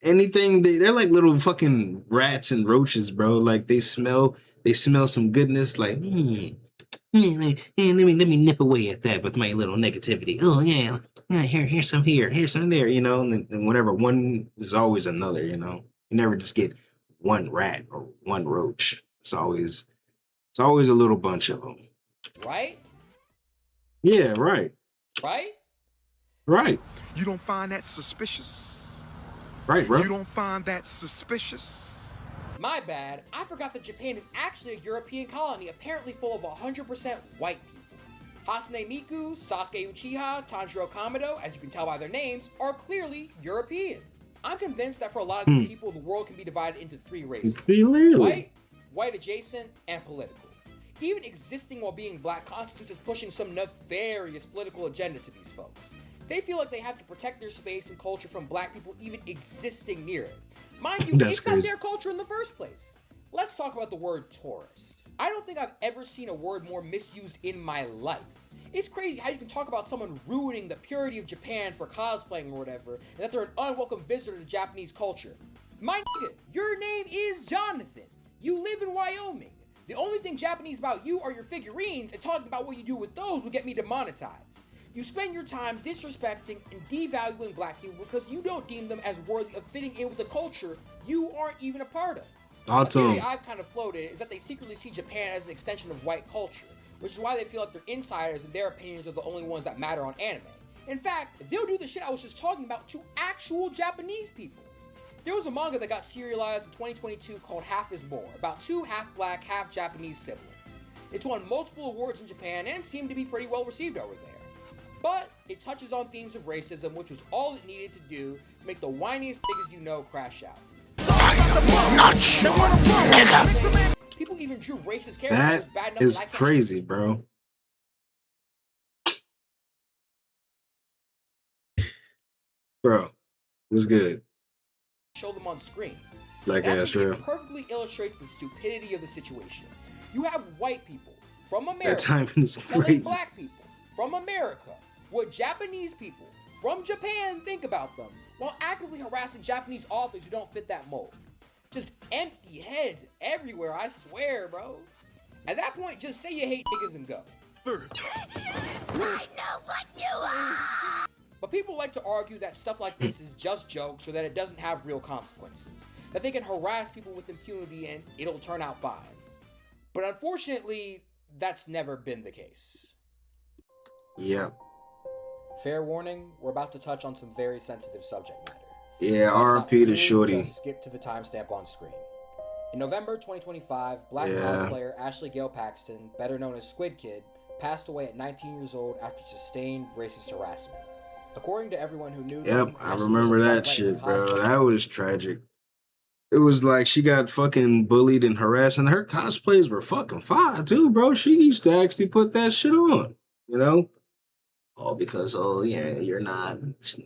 anything. They're like little fucking rats and roaches, bro. Like they smell some goodness. Like, let me nip away at that with my little negativity. Oh yeah, here's some here, here's some there, you know. And whenever one, there's always another, you know. You never just get one rat or one roach. It's always a little bunch of them. Right? Yeah, right. Right? Right. You don't find that suspicious? Right, bro. You don't find that suspicious? My bad. I forgot that Japan is actually a European colony, apparently full of 100% white people. Hatsune Miku, Sasuke Uchiha, Tanjiro Kamado, as you can tell by their names, are clearly European. I'm convinced that for a lot of these people, the world can be divided into three races. Clearly. White, white adjacent, and political. Even existing while being Black constitutes as pushing some nefarious political agenda to these folks. They feel like they have to protect their space and culture from Black people even existing near it. Mind you, it's not their culture in the first place. Let's talk about the word tourist. I don't think I've ever seen a word more misused in my life. It's crazy how you can talk about someone ruining the purity of Japan for cosplaying or whatever, and that they're an unwelcome visitor to Japanese culture. My nigga, your name is Jonathan. You live in Wyoming. The only thing Japanese about you are your figurines, and talking about what you do with those would get me demonetized. You spend your time disrespecting and devaluing Black people because you don't deem them as worthy of fitting in with a culture you aren't even a part of. A theory I've kind of floated is that they secretly see Japan as an extension of white culture, which is why they feel like their insiders and their opinions are the only ones that matter on anime. In fact, they'll do the shit I was just talking about to actual Japanese people. There was a manga that got serialized in 2022 called Half is More, about two half-Black, half-Japanese siblings. It's won multiple awards in Japan and seemed to be pretty well received over there. But it touches on themes of racism, which was all it needed to do to make the whiniest niggas you know crash out. People even drew racist characters bad enough that is crazy, bro. Bro, it was good. Show them on screen. Like Astro. It perfectly illustrates the stupidity of the situation. You have white people from America that time is telling crazy. Black people from America what Japanese people from Japan think about them, while actively harassing Japanese authors who don't fit that mold. Just empty heads everywhere, I swear, bro. At that point, just say you hate niggas and go. I know what you are! But people like to argue that stuff like this is just jokes or that it doesn't have real consequences. That they can harass people with impunity and it'll turn out fine. But unfortunately, that's never been the case. Yep. Fair warning, we're about to touch on some very sensitive subject matter. Yeah, RP to Shorty. Just skip to the timestamp on screen. In November 2025, Black cosplayer Ashley Gale Paxton, better known as Squid Kid, passed away at 19 years old after sustained racist harassment. According to everyone who knew them, I remember that shit, bro. That was tragic. It was like she got fucking bullied and harassed, and her cosplays were fucking fire too, bro. She used to actually put that shit on, you know? Oh, because, you're not,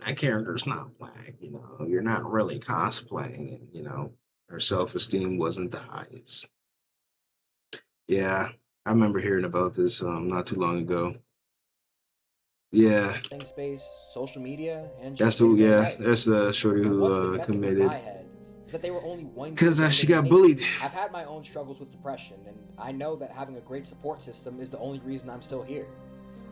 that character's not Black, you know? You're not really cosplaying, and, you know, her self-esteem wasn't the highest. Yeah, I remember hearing about this not too long ago. Yeah. Space, social media, and that's the shorty who committed. My head is that they were only one. Because she got bullied. I've had my own struggles with depression, and I know that having a great support system is the only reason I'm still here.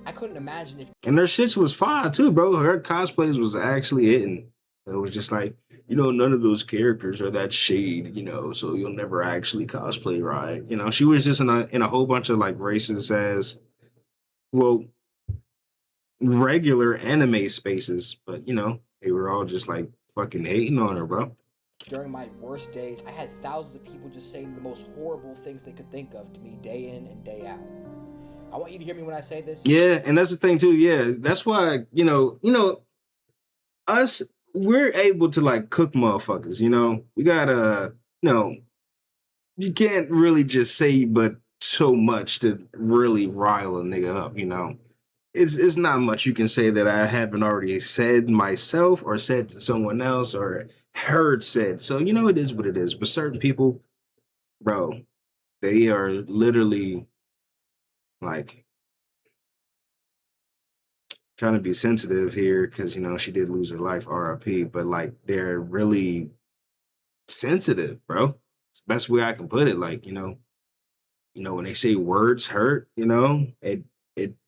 I couldn't imagine if. And her shit was fire too, bro. Her cosplays was actually hitting. It was just like, you know, none of those characters are that shade, you know, so you'll never actually cosplay right. You know, she was just in a whole bunch of like racist as, well, regular anime spaces, but you know, they were all just like fucking hating on her, bro. During my worst days, I had thousands of people just saying the most horrible things they could think of to me day in and day out. I want you to hear me when I say this. Yeah, and that's the thing too. Yeah, that's why, you know, us, we're able to like cook motherfuckers, you know. We gotta, you know, you can't really just say but so much to really rile a nigga up, you know. It's not much you can say that I haven't already said myself or said to someone else or heard said. So, you know, it is what it is. But certain people, bro, they are literally like trying to be sensitive here because, you know, she did lose her life, RIP, but like they're really sensitive, bro. It's the best way I can put it. Like, you know, when they say words hurt, you know, it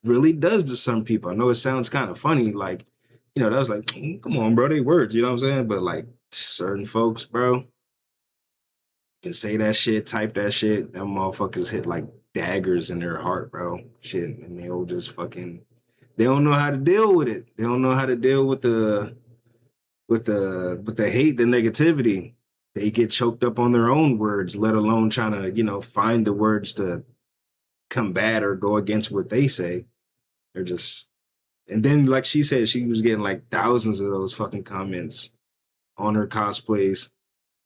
really does to some people. I know it sounds kind of funny, like, you know, that was like, come on, bro, they words, you know what I'm saying? But like certain folks, bro, can say that shit, type that shit, them motherfuckers hit like daggers in their heart, bro. Shit, and they'll just fucking, they don't know how to deal with it. They don't know how to deal with the hate, the negativity. They get choked up on their own words, let alone trying to, you know, find the words to combat or go against what they say. They're just, and then like she said, she was getting like thousands of those fucking comments on her cosplays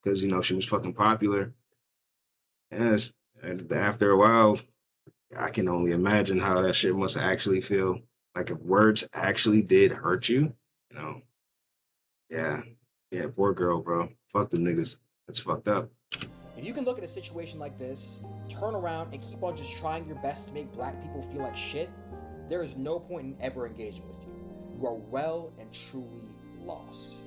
because, you know, she was fucking popular. Yes, and after a while, I can only imagine how that shit must actually feel. Like if words actually did hurt you, you know. Yeah, poor girl, bro. Fuck them niggas. That's fucked up. If you can look at a situation like this, turn around and keep on just trying your best to make black people feel like shit, there is no point in ever engaging with you. You are well and truly lost.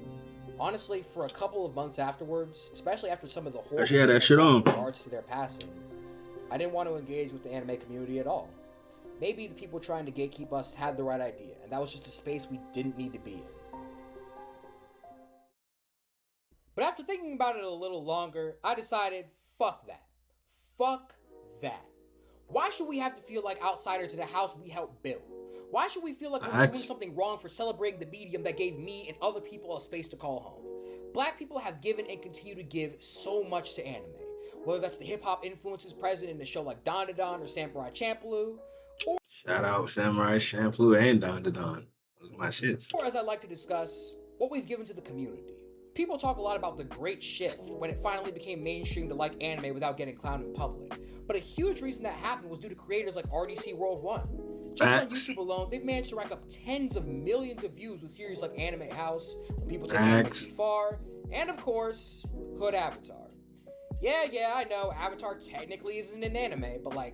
Honestly, for a couple of months afterwards, especially after some of the horrible she had that shit on in regards to their passing, I didn't want to engage with the anime community at all. Maybe the people trying to gatekeep us had the right idea, and that was just a space we didn't need to be in. But after thinking about it a little longer, I decided, fuck that. Fuck that. Why should we have to feel like outsiders in a house we helped build? Why should we feel like we're doing something wrong for celebrating the medium that gave me and other people a space to call home? Black people have given and continue to give so much to anime. Whether that's the hip-hop influences present in a show like Don Da Don or Samurai Champloo, or shout out Samurai Champloo and Don Da Don. Those are my shits. Or as I like to discuss, what we've given to the community. People talk a lot about the great shift when it finally became mainstream to like anime without getting clowned in public. But a huge reason that happened was due to creators like RDC World 1. Just on YouTube alone, they've managed to rack up tens of millions of views with series like Anime House, When People Take Anime Too Far, and of course, Hood Avatar. Yeah, I know, Avatar technically isn't an anime, but like,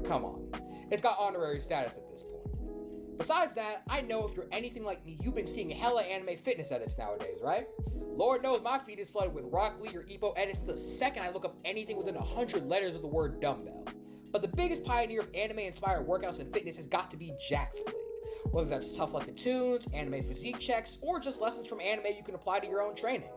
come on. It's got honorary status at this point. Besides that, I know if you're anything like me, you've been seeing hella anime fitness edits nowadays, right? Lord knows my feed is flooded with Rock Lee or Ippo edits the second I look up anything within 100 letters of the word dumbbell. But the biggest pioneer of anime-inspired workouts and fitness has got to be Jax Blade. Whether that's Tough Like the Tunes, anime physique checks, or just lessons from anime you can apply to your own training.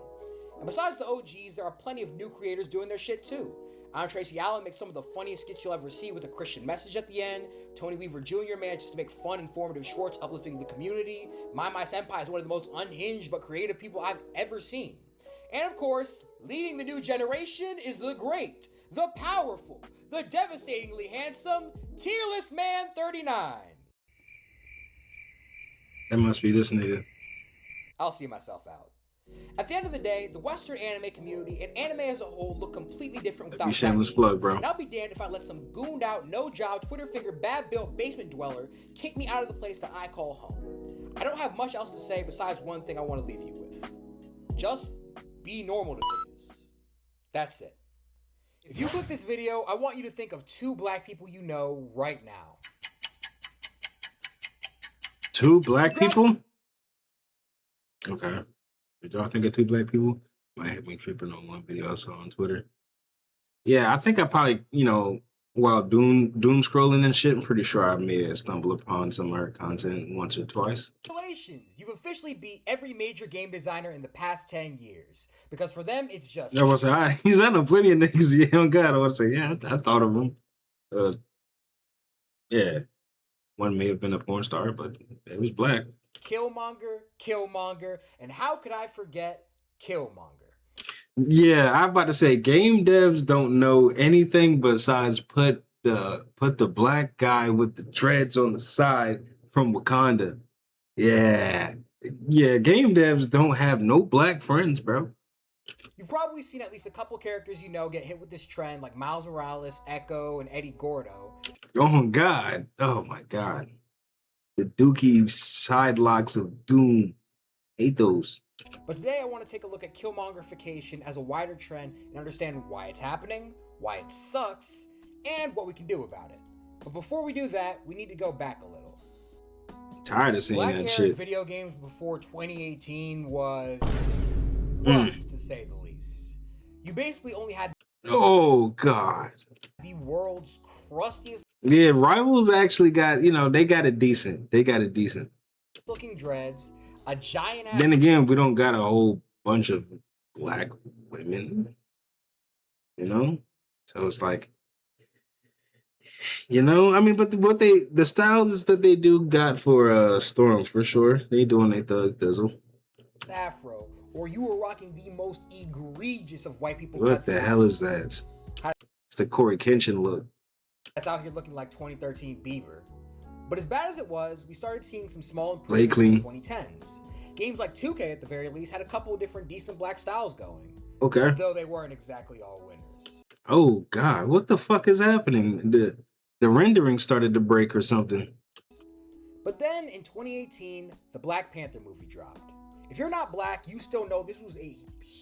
And besides the OGs, there are plenty of new creators doing their shit too. I'm Tracy Allen makes some of the funniest skits you'll ever see with a Christian message at the end. Tony Weaver Jr. manages to make fun, informative shorts uplifting the community. My Senpai is one of the most unhinged but creative people I've ever seen. And of course, leading the new generation is the great, the powerful, the devastatingly handsome, Tearless Man 39. That must be this nigga. I'll see myself out. At the end of the day, the Western anime community and anime as a whole look completely different without shameless plug, bro. And I'll be damned if I let some gooned out, no job, Twitter finger, bad built basement dweller kick me out of the place that I call home. I don't have much else to say besides one thing I want to leave you with. Just be normal to niggas. That's it. If you click this video, I want you to think of 2 black people you know right now. 2 black people? Okay. Did y'all think of 2 black people? Might have me tripping on one video I saw on Twitter. Yeah, I think I probably, while doom scrolling and shit, I'm pretty sure I may have stumbled upon some of her content once or twice. Congratulations! You've officially beat every major game designer in the past 10 years. Because for them, it's just... I was like, he's I know plenty of niggas, yeah, on God. I was like, yeah, I thought of him. Yeah, one may have been a porn star, but it was black. Killmonger, and how could I forget Killmonger? Yeah, I'm about to say game devs don't know anything besides put the black guy with the dreads on the side from Wakanda. Yeah. Yeah, game devs don't have no black friends, bro. You've probably seen at least a couple characters you know get hit with this trend, like Miles Morales, Echo, and Eddie Gordo. Oh God. Oh my God. The Dookie side locks of Doom. Hate those. But today I want to take a look at Killmongerification as a wider trend and understand why it's happening, why it sucks, and what we can do about it. But before we do that, we need to go back a little. Tired of seeing Black that hair shit. in video games before 2018 was rough, to say the least. You basically only had Oh God. the world's crustiest Yeah, Rivals actually got, they got it decent. They got it decent. looking dreads, a giant ass... Then again, we don't got a whole bunch of black women, So it's like, I mean, but the styles that they do got for Storm for sure. They doing their thug thizzle. afro, or you were rocking the most egregious of white people What cuts. the hell is that? It's the Corey Kenshin look. That's out here looking like 2013 Bieber. But as bad as it was, we started seeing some small Play improvements clean. in the 2010s. Games like 2K at the very least had a couple of different decent black styles going. Okay. Though they weren't exactly all winners. Oh God, what the fuck is happening? The rendering started to break or something. But then in 2018, the Black Panther movie dropped. If you're not black, you still know this was a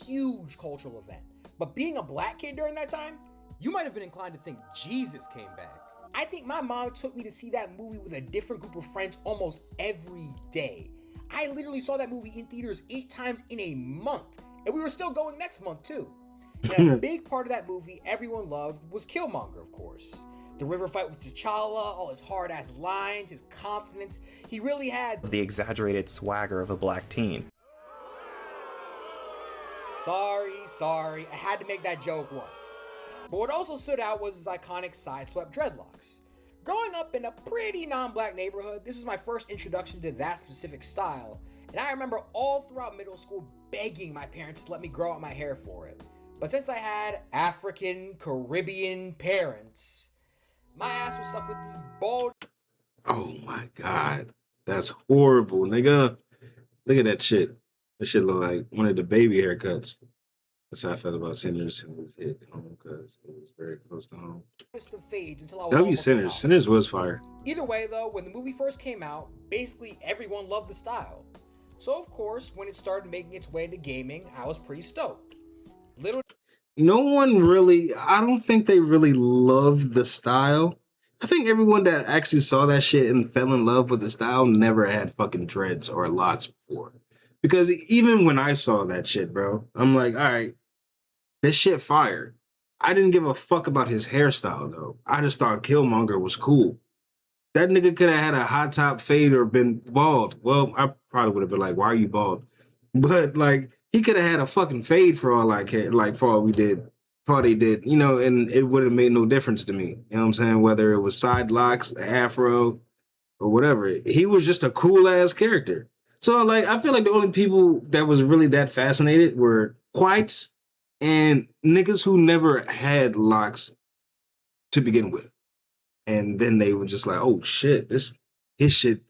huge cultural event. But being a black kid during that time, you might have been inclined to think Jesus came back. I think my mom took me to see that movie with a different group of friends almost every day. I literally saw that movie in theaters 8 times in a month, and we were still going next month too. And a big part of that movie everyone loved was Killmonger, of course. The river fight with T'Challa, all his hard-ass lines, his confidence. He really had the exaggerated swagger of a black teen. Sorry, I had to make that joke once. But what also stood out was his iconic side-swept dreadlocks. Growing up in a pretty non-black neighborhood, this is my first introduction to that specific style, and I remember all throughout middle school begging my parents to let me grow out my hair for it. But since I had African Caribbean parents, my ass was stuck with the bald... Oh my God, that's horrible, nigga. Look at that shit. That shit look like one of the baby haircuts. That's how I felt about Sinners who was hit home because it was very close to home. fades until I was W almost Sinners. out. Sinners was fire. Either way though, when the movie first came out, basically everyone loved the style. So of course, when it started making its way into gaming, I was pretty stoked. No one really, I don't think they really loved the style. I think everyone that actually saw that shit and fell in love with the style never had fucking dreads or locks before. Because even when I saw that shit, bro, I'm like, all right, this shit fire. I didn't give a fuck about his hairstyle, though. I just thought Killmonger was cool. That nigga could have had a hot top fade or been bald. Well, I probably would have been like, why are you bald? But, like, he could have had a fucking fade for all I cared, like, for all we did. For all they did, and it would have made no difference to me. You know what I'm saying? Whether it was side locks, afro, or whatever. He was just a cool-ass character. So, like, I feel like the only people that was really that fascinated were whites and niggas who never had locks to begin with. And then they were just like, oh, shit, his shit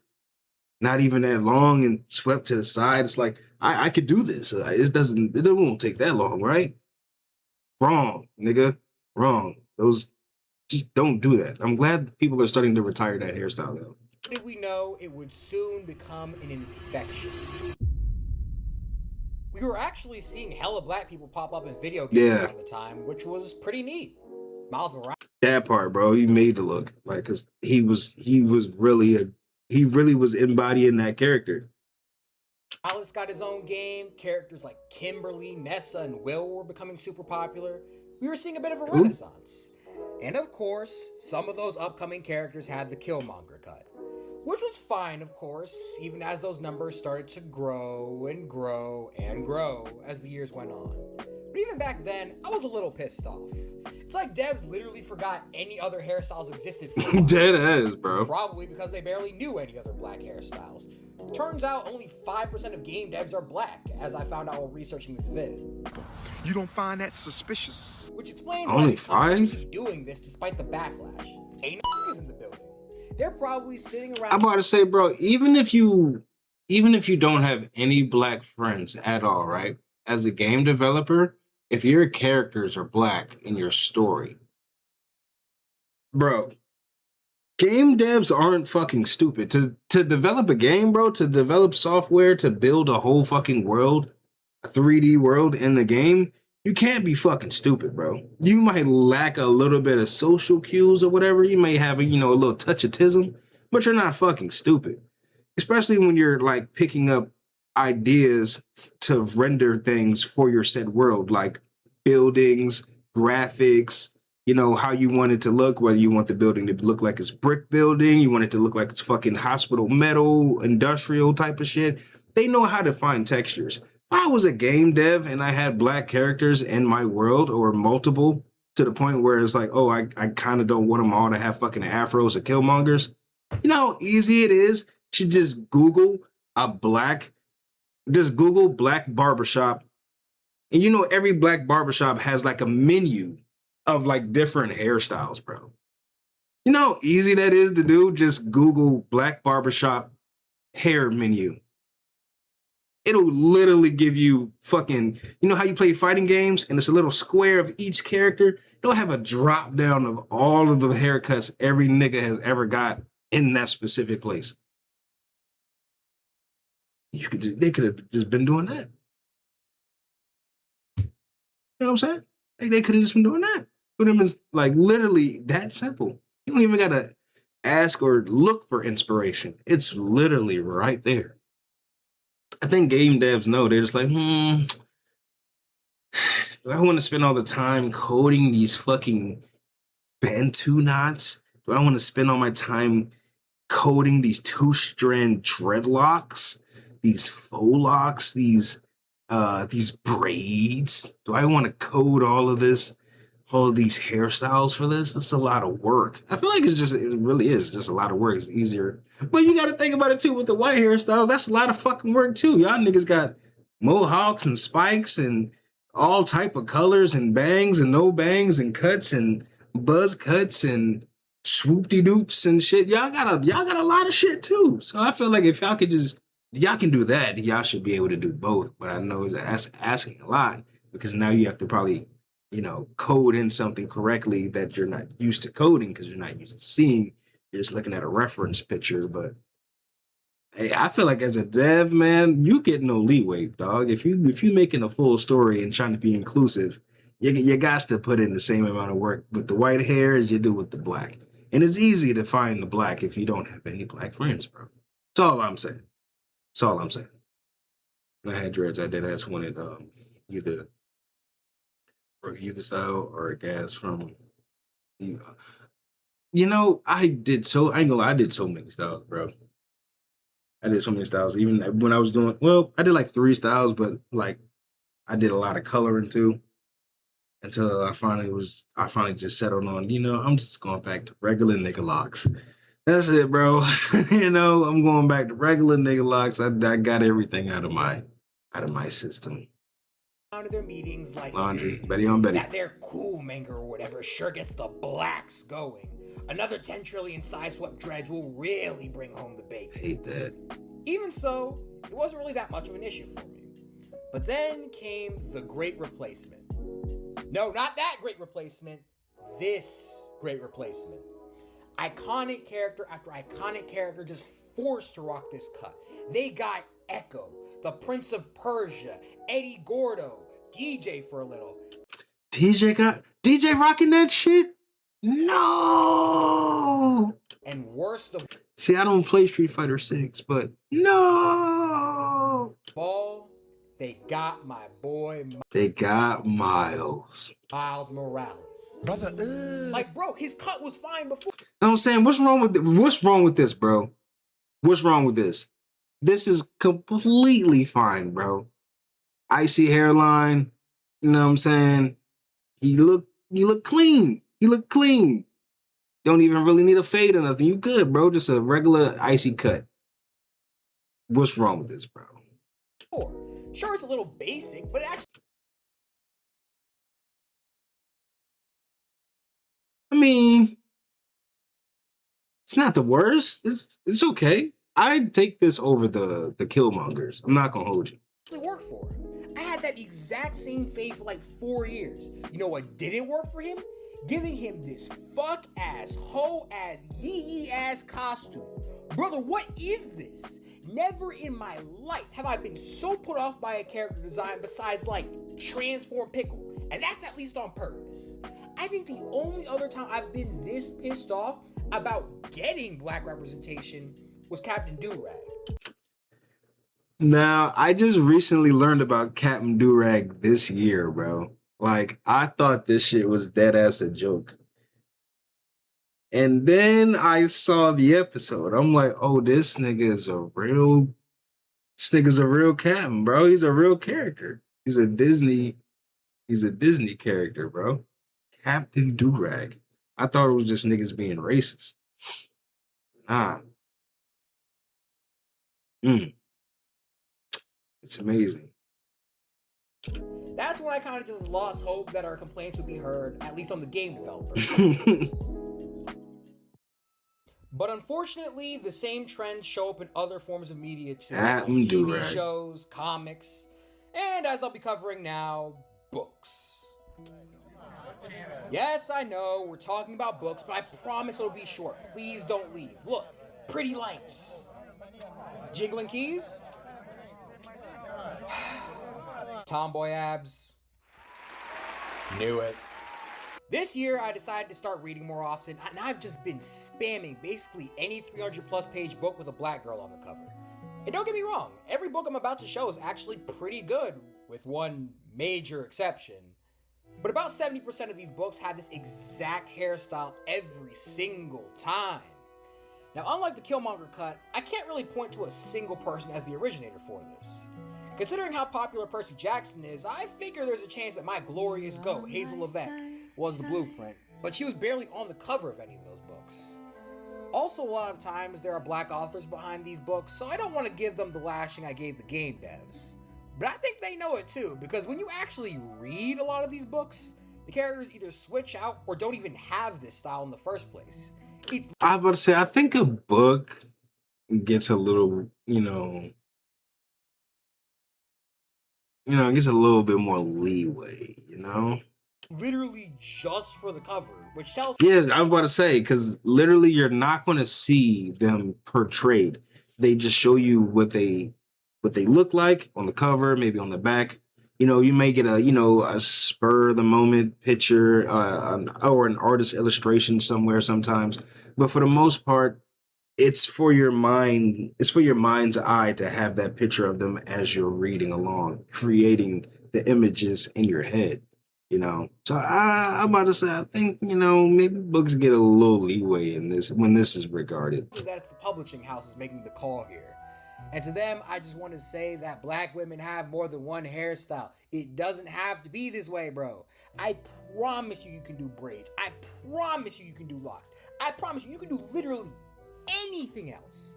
not even that long and swept to the side. It's like, I could do this. It won't take that long, right? Wrong, nigga. Wrong. Those, just don't do that. I'm glad people are starting to retire that hairstyle, though. Did we know it would soon become an infection? We were actually seeing hella black people pop up in video games at the time, which was pretty neat. Miles Morales. That part, bro, he made the look like, cause he really was embodying that character. Alice got his own game. Characters like Kimberly, Nessa, and Will were becoming super popular. We were seeing a bit of a renaissance. And of course, some of those upcoming characters had the Killmonger cut, which was fine, of course, even as those numbers started to grow and grow and grow as the years went on. But even back then, I was a little pissed off. It's like devs literally forgot any other hairstyles existed for Dead ass, bro. Probably because they barely knew any other black hairstyles. Turns out only 5% of game devs are black, as I found out while researching this vid. You don't find that suspicious? Which explains Only why these companies 5? keep doing this despite the backlash. Ain't no niggas in the building. They're probably sitting around. I'm about to say, bro, even if you don't have any black friends at all, right? As a game developer, if your characters are black in your story, bro, game devs aren't fucking stupid. To develop a game, bro, to develop software, to build a whole fucking world, a 3D world in the game, you can't be fucking stupid, bro. You might lack a little bit of social cues or whatever. You may have a little touch of tism, but you're not fucking stupid. Especially when you're like picking up ideas to render things for your said world, like buildings, graphics, how you want it to look, whether you want the building to look like it's brick building, you want it to look like it's fucking hospital metal, industrial type of shit. They know how to find textures. If I was a game dev and I had black characters in my world or multiple to the point where it's like, oh, I kind of don't want them all to have fucking afros or killmongers. You know how easy it is to just Google black barbershop. And every black barbershop has like a menu of like different hairstyles, bro. You know how easy that is to do? Just Google black barbershop hair menu. It'll literally give you fucking, how you play fighting games and it's a little square of each character? It'll have a drop down of all of the haircuts every nigga has ever got in that specific place. They could have just been doing that. You know what I'm saying? They could have just been doing that. But it was like literally that simple. You don't even gotta ask or look for inspiration. It's literally right there. I think game devs know. They're just like, do I want to spend all the time coding these fucking Bantu knots? Do I want to spend all my time coding these 2-strand dreadlocks, these faux locks, these braids? Do I want to code all of these hairstyles for this? That's a lot of work. I feel like it really is just a lot of work. It's easier. But you got to think about it too with the white hairstyles. That's a lot of fucking work too. Y'all niggas got mohawks and spikes and all type of colors and bangs and no bangs and cuts and buzz cuts and swoop-de-doops and shit. Y'all got a lot of shit too. So I feel like if y'all can do that, y'all should be able to do both. But I know that's asking a lot because now you have to probably code in something correctly that you're not used to coding because you're not used to seeing. You're just looking at a reference picture. But hey, I feel like as a dev, man, you get no leeway, dog. If you making a full story and trying to be inclusive, you got to put in the same amount of work with the white hair as you do with the black. And it's easy to find the black if you don't have any black friends, bro. That's all I'm saying. When I had dreads, I did ask wanted either Yuga style or a gas from I did so many styles, bro. I did so many styles. Even when I was doing I did like 3 styles, but like I did a lot of coloring too. Until I finally just settled on, I'm just going back to regular nigga locks. That's it, bro. I'm going back to regular nigga locks. I got everything out of my system. Out of their meetings like laundry, Betty on Betty. That their cool manga or whatever sure gets the blacks going. Another 10 trillion side-swept dreads will really bring home the bacon. Hate that. Even so, it wasn't really that much of an issue for me. But then came the Great Replacement. No, not that Great Replacement. This Great Replacement. Iconic character after iconic character just forced to rock this cut. They got Echo, the Prince of Persia, Eddie Gordo, DJ for a little. DJ rocking that shit? No. And worst of See, I don't play Street Fighter 6, but no. ball, they got my boy. They got Miles. Miles Morales. Brother, like, bro, his cut was fine before. You know what I'm saying? What's wrong with this, bro? What's wrong with this? This is completely fine, bro. Icy hairline. You know what I'm saying? He look clean. He look clean. Don't even really need a fade or nothing. You good, bro. Just a regular icy cut. What's wrong with this, bro? Sure, it's a little basic, but it actually... I mean, it's not the worst. It's okay. I'd take this over the Killmongers. I'm not gonna hold you. Work for him. I had that exact same fade for like 4 years. You know what didn't work for him? Giving him this fuck ass, hoe ass, yee ass costume. Brother, what is this? Never in my life have I been so put off by a character design besides like transform Piccolo. And that's at least on purpose. I think the only other time I've been this pissed off about getting black representation was Captain Durag. Now, I just recently learned about Captain Durag this year, bro. Like, I thought this shit was dead ass a joke. And then I saw the episode. I'm like, oh, this nigga's a real captain, bro. He's a real character. He's a Disney character, bro. Captain Durag. I thought it was just niggas being racist. Nah. It's amazing. That's when I kind of just lost hope that our complaints would be heard, at least on the game developer. But unfortunately, the same trends show up in other forms of media too, like TV shows, comics, and as I'll be covering now, books. Yes, I know, we're talking about books, but I promise it'll be short. Please don't leave. Look, pretty lights. Jingling keys? Tomboy abs. Knew it. This year, I decided to start reading more often, and I've just been spamming basically any 300 plus page book with a black girl on the cover. And don't get me wrong, every book I'm about to show is actually pretty good, with one major exception. But about 70% of these books have this exact hairstyle every single time. Now, unlike the Killmonger cut, I can't really point to a single person as the originator for this. Considering how popular Percy Jackson is, I figure there's a chance that my glorious goat, Hazel Levesque, was the blueprint, but she was barely on the cover of any of those books. Also, a lot of times there are black authors behind these books, so I don't want to give them the lashing I gave the game devs. But I think they know it too, because when you actually read a lot of these books, the characters either switch out or don't even have this style in the first place. I was about to say, I think a book gets a little, it gets a little bit more leeway, Literally just for the cover, which tells... Yeah, I was about to say, because literally you're not going to see them portrayed. They just show you what they look like on the cover, maybe on the back. You may get a spur of the moment picture or an artist illustration somewhere sometimes. But for the most part, it's for your mind. It's for your mind's eye to have that picture of them as you're reading along, creating the images in your head. So I'm about to say, I think, maybe books get a little leeway in this when this is regarded. That's the publishing houses making the call here. And to them, I just want to say that black women have more than one hairstyle. It doesn't have to be this way, bro. I promise you can do braids. I promise you can do locks. I promise you can do literally anything else.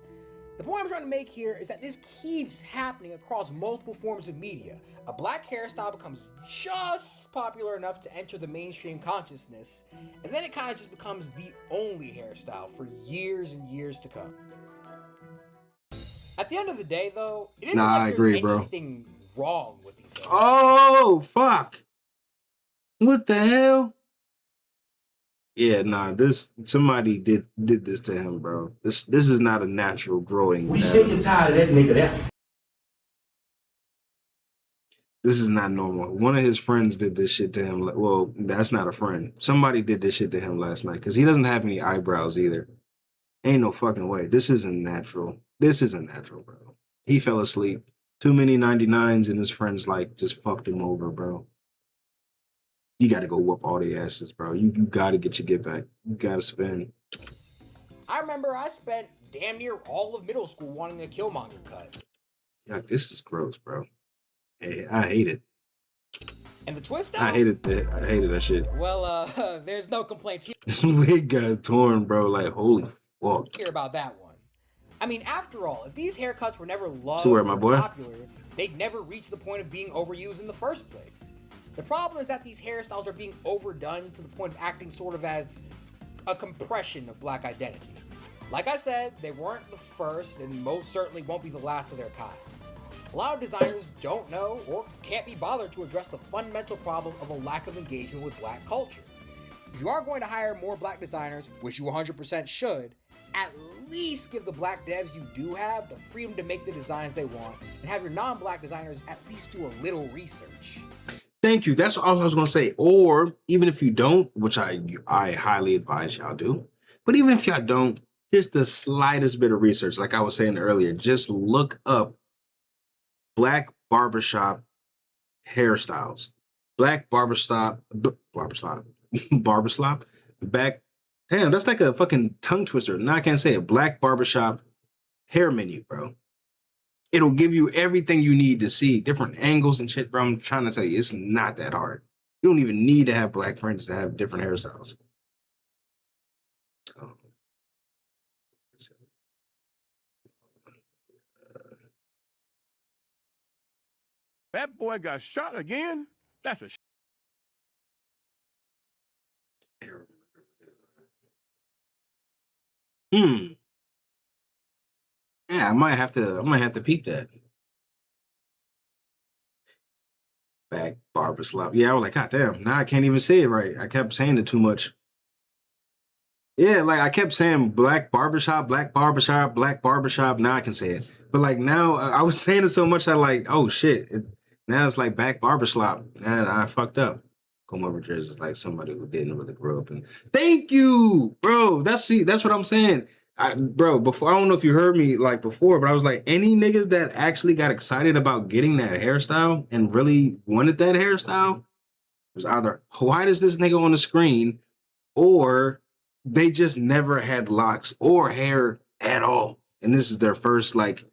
The point I'm trying to make here is that this keeps happening across multiple forms of media. A black hairstyle becomes just popular enough to enter the mainstream consciousness, and then it kind of just becomes the only hairstyle for years and years to come. At the end of the day, though, it isn't like there's anything wrong with these hairstyles. Oh, fuck. What the hell? Yeah, somebody did this to him, bro. This is not a natural growing. We sick and tired of that nigga there. This is not normal. One of his friends did this shit to him. Well, that's not a friend. Somebody did this shit to him last night because he doesn't have any eyebrows either. Ain't no fucking way. This isn't natural. This isn't natural, bro. He fell asleep. Too many 99s and his friends like just fucked him over, bro. You got to go whoop all the asses, bro. You got to get your get back. You got to spend. I remember I spent damn near all of middle school wanting a Killmonger cut. Yeah, this is gross, bro. Hey, I hate it. And the twist I hated that shit. Well, there's no complaints here. This wig got torn, bro. Like, holy fuck. Hear about that one. I mean, after all, if these haircuts were never loved So where, my boy? or popular, they'd never reach the point of being overused in the first place. The problem is that these hairstyles are being overdone to the point of acting sort of as a compression of black identity. Like I said, they weren't the first and most certainly won't be the last of their kind. A lot of designers don't know or can't be bothered to address the fundamental problem of a lack of engagement with black culture. If you are going to hire more black designers, which you 100% should, at least give the black devs you do have the freedom to make the designs they want, and have your non-black designers at least do a little research. Thank you. That's all I was gonna say. Or even if you don't, which I highly advise y'all do, but even if y'all don't, just the slightest bit of research, like I was saying earlier, just look up black barbershop hairstyles. Black barbershop. Back. Damn, that's like a fucking tongue twister. Now I can't say it. Black barbershop hair menu, bro. It'll give you everything you need to see, different angles and shit, bro. I'm trying to tell you, it's not that hard. You don't even need to have black friends to have different hairstyles. Oh. That boy got shot again? That's a Yeah, I might have to peep that. Back barber slop. Yeah, I was like, God damn, now I can't even say it right. I kept saying it too much. Yeah, like I kept saying black barbershop, black barbershop, black barbershop. Now I can say it. But like now I was saying it so much I like, oh shit. Now it's like back barbershop. And I fucked up. Come over Jersey is like somebody who didn't really grow up in. Thank you, bro. That's what I'm saying. Bro, before I don't know if you heard me like before, but I was like, any niggas that actually got excited about getting that hairstyle and really wanted that hairstyle was either why is this nigga on the screen, or they just never had locks or hair at all. And this is their first like,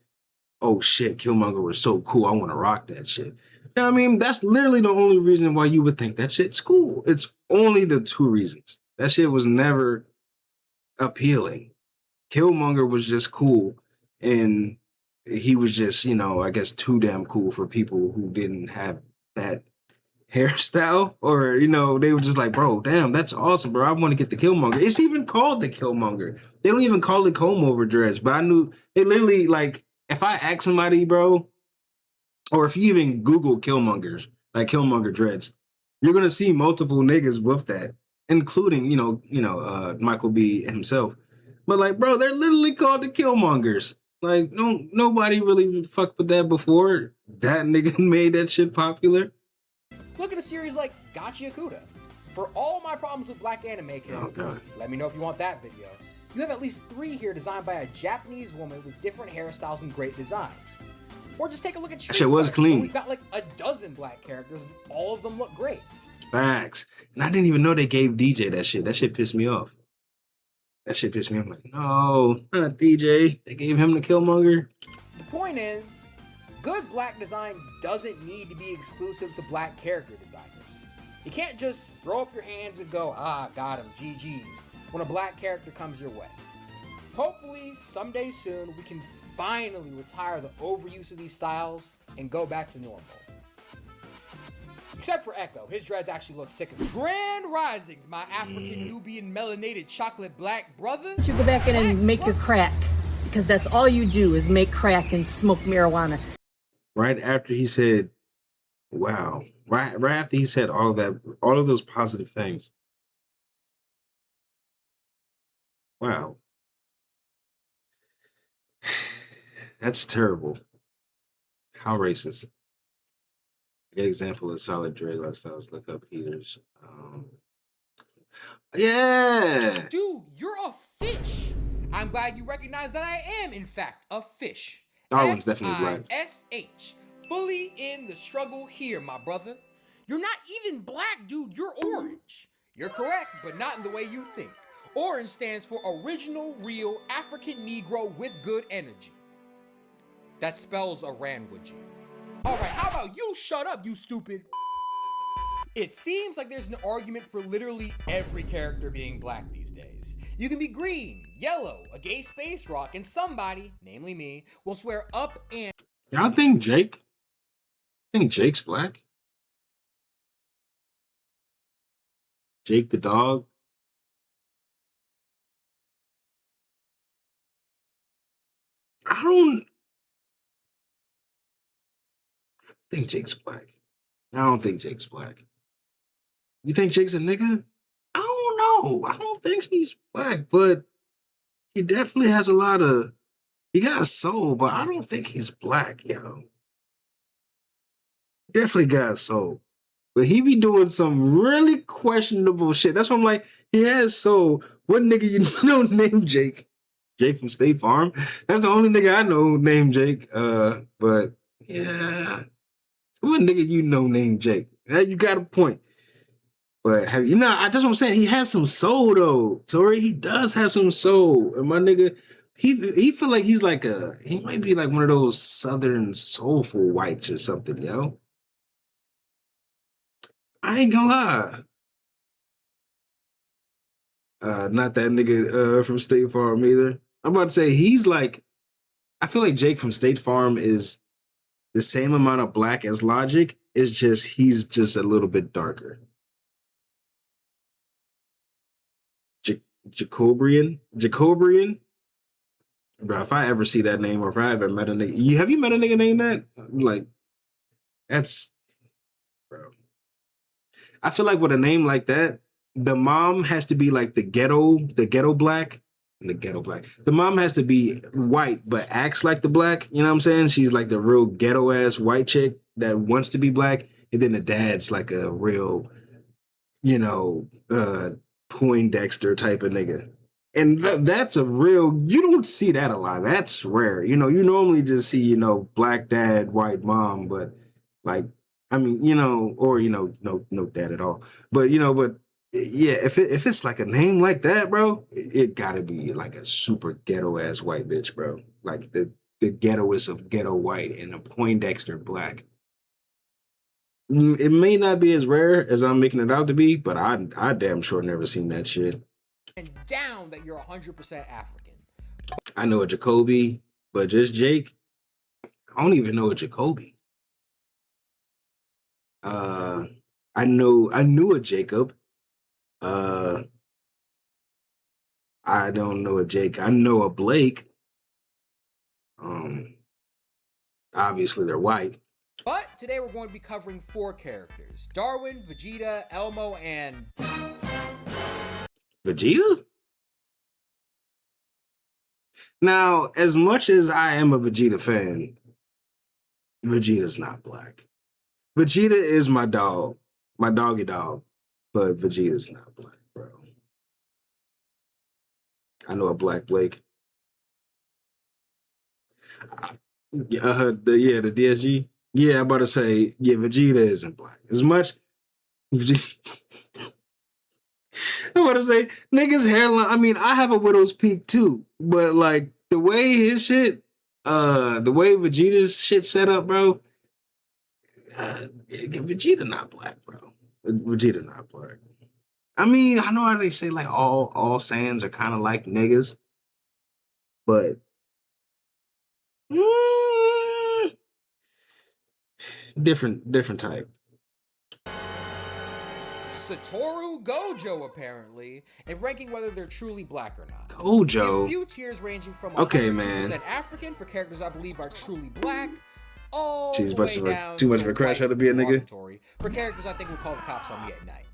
oh shit, Killmonger was so cool. I want to rock that shit. You know what I mean? That's literally the only reason why you would think that shit's cool. It's only the two reasons. That shit was never appealing. Killmonger was just cool, and he was just, you know, I guess too damn cool for people who didn't have that hairstyle, or, you know, they were just like, bro, damn, that's awesome, bro. I want to get the Killmonger. It's even called the Killmonger. They don't even call it comb over dreads, but I knew they literally, like, if I ask somebody, bro, or if you even Google Killmongers, like Killmonger dreads, you're gonna see multiple niggas with that, including, Michael B himself. But like, bro, they're literally called the Killmongers. Like, nobody really fucked with that before. That nigga made that shit popular. Look at a series like Gotcha Yakuta. For all my problems with black anime characters, let me know if you want that video. You have at least 3 here designed by a Japanese woman with different hairstyles and great designs. Or just take a look at Street Shit was Fighter, clean. We've got like a dozen black characters and all of them look great. Facts. And I didn't even know they gave DJ that shit. That shit pissed me off. That shit pissed me off. I'm like, no, not DJ. They gave him the Killmonger. The point is, good black design doesn't need to be exclusive to black character designers. You can't just throw up your hands and go, got him, GG's, when a black character comes your way. Hopefully, someday soon, we can finally retire the overuse of these styles and go back to normal. Except for Echo, his dreads actually look sick as Grand Risings, my African Nubian melanated chocolate black brother. You go back in and make your crack, because that's all you do is make crack and smoke marijuana. Right after he said, wow. Right after he said all of those positive things. Wow. That's terrible. How racist. A good example of solid dread lifestyles. Look up heaters. Yeah. Dude, you're a fish. I'm glad you recognize that I am, in fact, a fish. Darwin's definitely black. F-I-S-H. Fully in the struggle here, my brother. You're not even black, dude. You're orange. You're correct, but not in the way you think. Orange stands for Original Real African Negro with Good Energy. That spells Iran with you. Alright, how about you shut up, you stupid? It seems like there's an argument for literally every character being black these days. You can be green, yellow, a gay space rock, and somebody, namely me, will swear up and... Y'all think Jake? I think Jake's black. Jake the dog. I think Jake's black. I don't think Jake's black. You think Jake's a nigga? I don't know. I don't think he's black, but he definitely has a lot of... He got a soul, but I don't think he's black, yo. Definitely got a soul. But he be doing some really questionable shit. That's why I'm like, he has soul. What nigga you know named Jake? Jake from State Farm? That's the only nigga I know named Jake. But yeah. What nigga you know named Jake? You got a point. But have you know, that's what I'm saying. He has some soul though. Tori, he does have some soul. And my nigga, he feel like he's like he might be like one of those southern soulful whites or something, yo. I ain't gonna lie. Not that nigga from State Farm either. I'm about to say he's like, I feel like Jake from State Farm is the same amount of black as Logic. It's just he's just a little bit darker. Jacobrian? Bro, if I ever see that name or if I ever met a nigga, have you met a nigga named that? Like, that's, bro. I feel like with a name like that, the mom has to be like the ghetto black. The mom has to be white, but acts like the black. You know what I'm saying? She's like the real ghetto ass white chick that wants to be black. And then the dad's like a real, Poindexter type of nigga. And that's a real, you don't see that a lot. That's rare. You normally just see, black dad, white mom, but like, I mean, or, no dad at all. But, but yeah, if it's like a name like that, bro, it gotta be like a super ghetto ass white bitch, bro. Like the ghettoest of ghetto white and a Poindexter black. It may not be as rare as I'm making it out to be, but I damn sure never seen that shit. And down that you're 100% African. I know a Jacoby, but just Jake, I don't even know a Jacoby. I knew a Jacob. I don't know a Jake. I know a Blake. Obviously they're white. But today we're going to be covering 4 characters: Darwin, Vegeta, Elmo, and... Vegeta? Now, as much as I am a Vegeta fan, Vegeta's not black. Vegeta is my dog, my doggy dog, but Vegeta's not black, bro. I know a black Blake. The DSG. Yeah, I'm about to say, yeah, Vegeta isn't black. As much... I'm about to say, niggas hairline, I mean, I have a widow's peak too, but like, the way his shit, the way Vegeta's shit set up, bro, Vegeta not black, bro. Vegeta not black. I mean, I know how they say like all Saiyans are kind of like niggas, but different type. Satoru Gojo, apparently, and ranking whether they're truly black or not. Gojo? In a few tiers ranging from 100% okay, man. African for characters I believe are truly black, all She's the way down too much of a crash out to be a nigga. For characters I think will call the cops on me at night.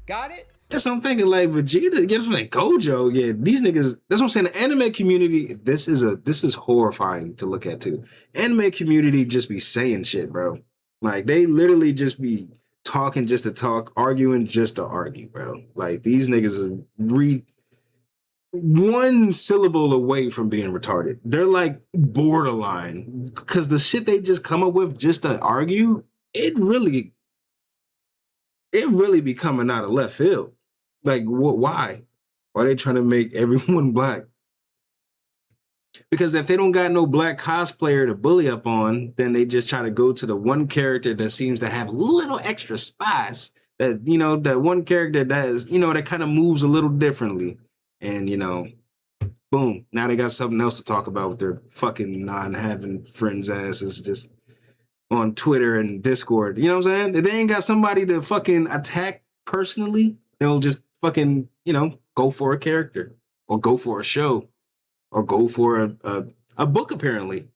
Got it? That's what I'm thinking, like Vegeta, yeah, like Gojo, yeah, these niggas, that's what I'm saying, the anime community, this is horrifying to look at too. Anime community just be saying shit, bro. Like, they literally just be talking just to talk, arguing just to argue, bro. Like, these niggas are one syllable away from being retarded. They're like borderline because the shit they just come up with just to argue, it really be coming out of left field. Like, what? Why? Why are they trying to make everyone black? Because if they don't got no black cosplayer to bully up on, then they just try to go to the one character that seems to have little extra spice. That one character that is, that kind of moves a little differently. And, boom, now they got something else to talk about with their fucking non-having friends' asses just on Twitter and Discord. You know what I'm saying? If they ain't got somebody to fucking attack personally, they'll just fucking, go for a character or go for a show or go for a book, apparently.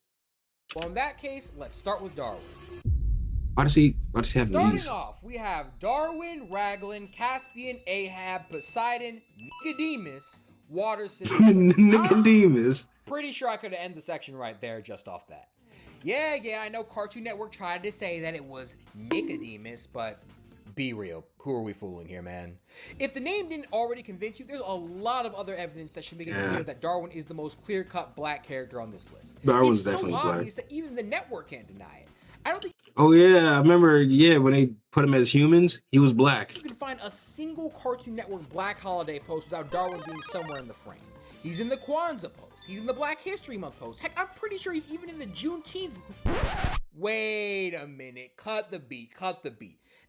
Well, in that case, let's start with Darwin. Why does he have Starting these? off, we have Darwin, Raglan, Caspian, Ahab, Poseidon, Nicodemus, Waterson. Nicodemus. Pretty sure I could have ended the section right there just off that. Yeah, I know Cartoon Network tried to say that it was Nicodemus, but be real. Who are we fooling here, man? If the name didn't already convince you, there's a lot of other evidence that should make it clear that Darwin is the most clear-cut black character on this list. Darwin's It's definitely so black. obvious that even the network can't deny it. I don't think Oh yeah, I remember. Yeah, when they put him as humans, he was black. you can find a single Cartoon Network Black Holiday post without Darwin being somewhere in the frame. He's in the Kwanzaa post. He's in the Black History Month post. Heck, I'm pretty sure he's even in the Juneteenth. Wait a minute. Cut the beat.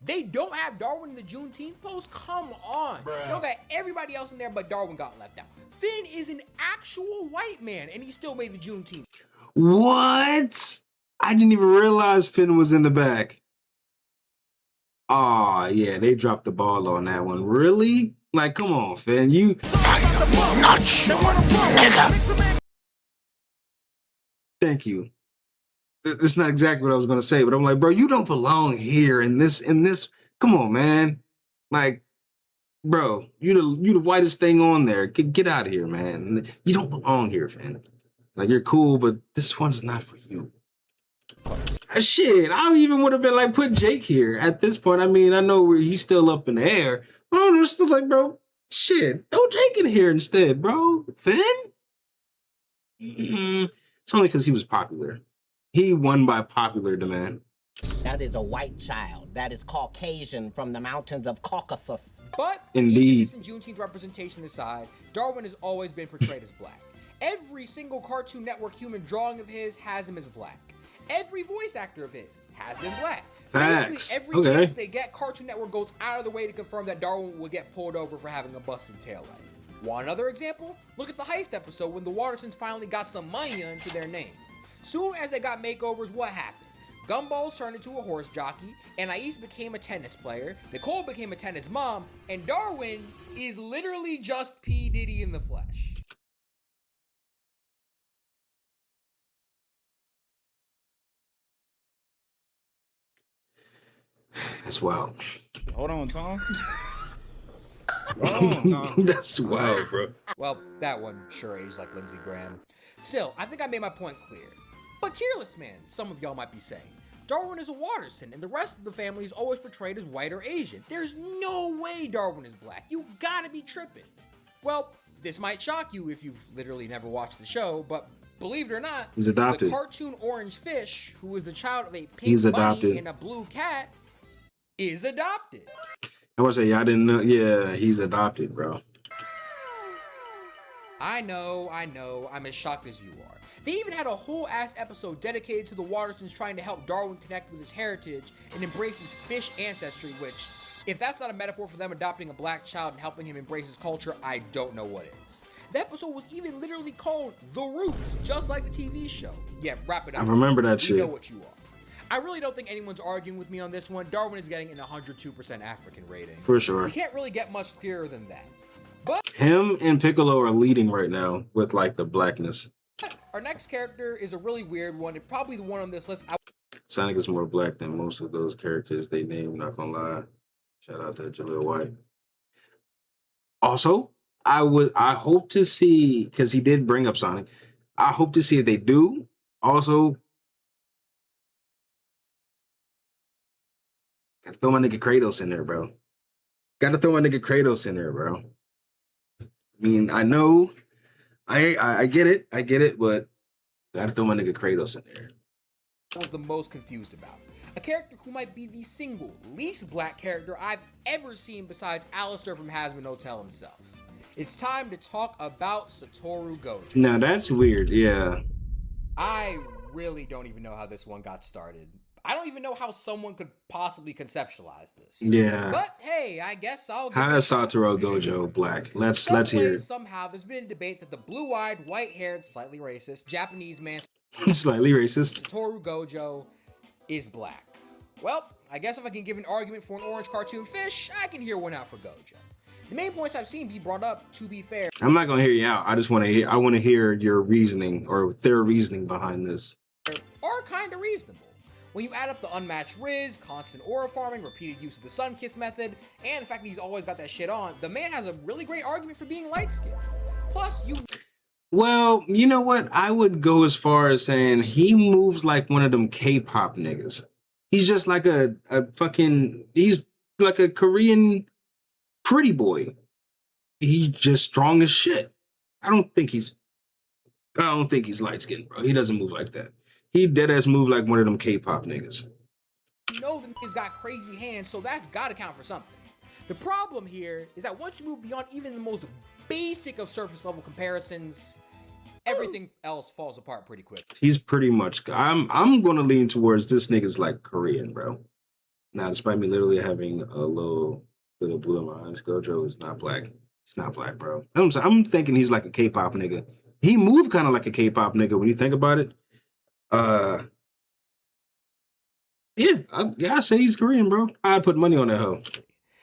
They don't have Darwin in the Juneteenth post? Come on. You don't got everybody else in there, but Darwin got left out. Finn is an actual white man, and he still made the Juneteenth. What? I didn't even realize Finn was in the back. Oh yeah, they dropped the ball on that one. Really? Like, come on, Finn. You. Thank you. It's not exactly what I was gonna say, but I'm like, bro, you don't belong here in this. Come on, man. Like, bro, you the whitest thing on there. Get out of here, man. You don't belong here, Finn. Like, you're cool, but this one's not for you. Shit, I even would have been like, put Jake here at this point. I mean, I know he's still up in the air, but I'm still like, bro, shit, throw Jake in here instead, bro. Finn? It's only because he was popular. He won by popular demand. That is a white child. That is Caucasian from the mountains of Caucasus. But indeed, inconsistent Juneteenth representation aside, Darwin has always been portrayed as black. Every single Cartoon Network human drawing of his has him as black. Every voice actor of his has been black. Facts. Basically, every chance they get, Cartoon Network goes out of the way to confirm that Darwin will get pulled over for having a busted taillight. Want another example? Look at the heist episode when the Watersons finally got some money into their name. Soon as they got makeovers, what happened? Gumballs turned into a horse jockey, Anais became a tennis player, Nicole became a tennis mom, and Darwin is literally just P. Diddy in the flesh. That's wild. Hold on, Tom. That's wild, bro. Well, that one sure aged like Lindsey Graham. Still, I think I made my point clear. But Tearless Man, some of y'all might be saying. Darwin is a Waterson, and the rest of the family is always portrayed as white or Asian. There's no way Darwin is black. You gotta be tripping. Well, this might shock you if you've literally never watched the show, but believe it or not, he's adopted. The cartoon orange fish, who is the child of a pink bunny and a blue cat, is adopted. I want to say, I didn't know. Yeah, he's adopted, bro. I know, I'm as shocked as you are. They even had a whole ass episode dedicated to the Watersons trying to help Darwin connect with his heritage and embrace his fish ancestry, which, if that's not a metaphor for them adopting a black child and helping him embrace his culture, I don't know what is. The episode was even literally called The Roots, just like the TV show. Yeah, wrap it up. I remember that shit. You know what you are. I really don't think anyone's arguing with me on this one. Darwin is getting an 102% African rating. For sure. You can't really get much clearer than that. But him and Piccolo are leading right now with like the blackness. Our next character is a really weird one, and probably the one on this list. Sonic is more black than most of those characters they named, not gonna lie. Shout out to Jaleel White. Also, I hope to see, because he did bring up Sonic, I hope to see if they do. Also, gotta throw my nigga Kratos in there, bro. I mean, I know, I get it, but gotta throw my nigga Kratos in there. Was the most confused about. A character who might be the single least black character I've ever seen besides Alistair from Hazbin Hotel himself. It's time to talk about Satoru Gojo. Now that's weird, yeah. I really don't even know how this one got started. I don't even know how someone could possibly conceptualize this. Yeah. But hey, I guess I'll give How is Satoru Gojo black? Let's hear it. Somehow there's been a debate that the blue-eyed, white-haired, slightly racist Japanese man Slightly racist. Satoru Gojo is black. Well, I guess if I can give an argument for an orange cartoon fish, I can hear one out for Gojo. The main points I've seen be brought up, to be fair, I'm not gonna hear you out. I want to hear your reasoning or their reasoning behind this. are kind of reasonable. When you add up the unmatched Riz, constant aura farming, repeated use of the sun kiss method, and the fact that he's always got that shit on, the man has a really great argument for being light-skinned. Plus, Well, you know what? I would go as far as saying he moves like one of them K-pop niggas. He's just like he's like a Korean pretty boy. He's just strong as shit. I don't think he's light skinned, bro. He doesn't move like that. He dead ass move like one of them K-pop niggas. You know the nigga's got crazy hands, so that's gotta count for something. The problem here is that once you move beyond even the most basic of surface level comparisons, everything else falls apart pretty quick. He's pretty much. I'm gonna lean towards this nigga's like Korean, bro. Now, despite me literally having a little blue in my eyes, Gojo is not black. He's not black, bro. I'm thinking he's like a K-pop nigga. He moved kind of like a K-pop nigga when you think about it. I say he's Korean, bro. I'd put money on that hoe.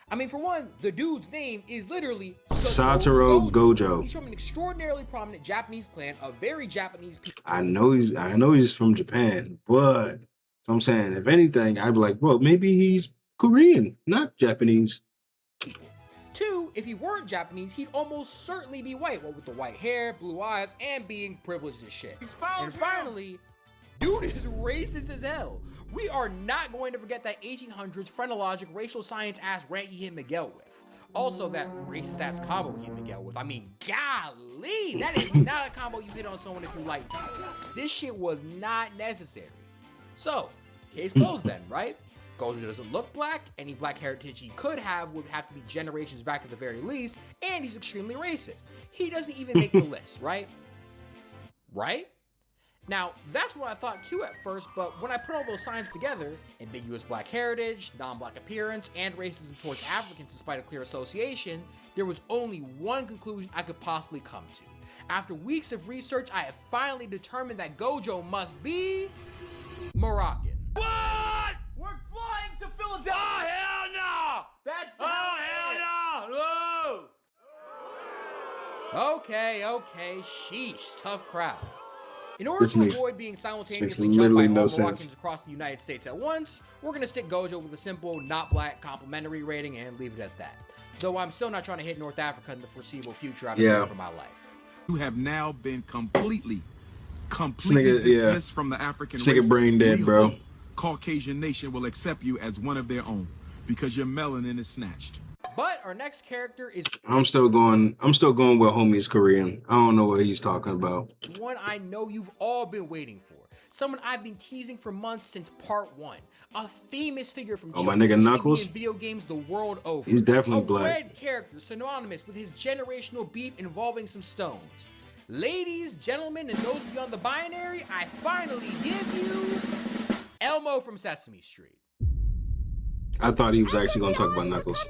I mean, for one, the dude's name is literally Satoru Gojo. He's from an extraordinarily prominent Japanese clan of very Japanese people. I know he's from Japan, but so I'm saying, if anything, I'd be like, well, maybe he's Korean, not Japanese. Two, if he weren't Japanese, he'd almost certainly be white, with the white hair, blue eyes, and being privileged as shit. And finally, dude is racist as hell. We are not going to forget that 1800s phrenologic racial science ass rant he hit Miguel with. Also, that racist ass combo he hit Miguel with. I mean, golly, that is not a combo you hit on someone if you like Jesus. This shit was not necessary. So, case closed then, right? Gojo doesn't look black. Any black heritage he could have would have to be generations back at the very least, and he's extremely racist. He doesn't even make the list, right? Right? Now, that's what I thought too at first, but when I put all those signs together, ambiguous black heritage, non-black appearance, and racism towards Africans despite a clear association, there was only one conclusion I could possibly come to. After weeks of research, I have finally determined that Gojo must be Moroccan. What? We're flying to Philadelphia! Oh, hell no! That's hell no! Okay, sheesh, tough crowd. In order to avoid being simultaneously makes jumped by literally all no Moroccans sense. across the United States at once, we're gonna stick Gojo with a simple, not black, complimentary rating and leave it at that. Though I'm still not trying to hit North Africa in the foreseeable future out of for my life. You have now been completely dismissed from the African race. Nigga brain dead, We bro. hope Caucasian nation will accept you as one of their own because your melanin is snatched. But our next character is I'm still going with homie's Korean. I don't know what he's talking about. one I know you've all been waiting for. Someone I've been teasing for months since part 1. A famous figure from my nigga TV Knuckles? and video games the world over. He's definitely a black. red character synonymous with his generational beef involving some stones. Ladies, gentlemen, and those beyond the binary, I finally give you Elmo from Sesame Street. I thought he was actually going to talk about Knuckles.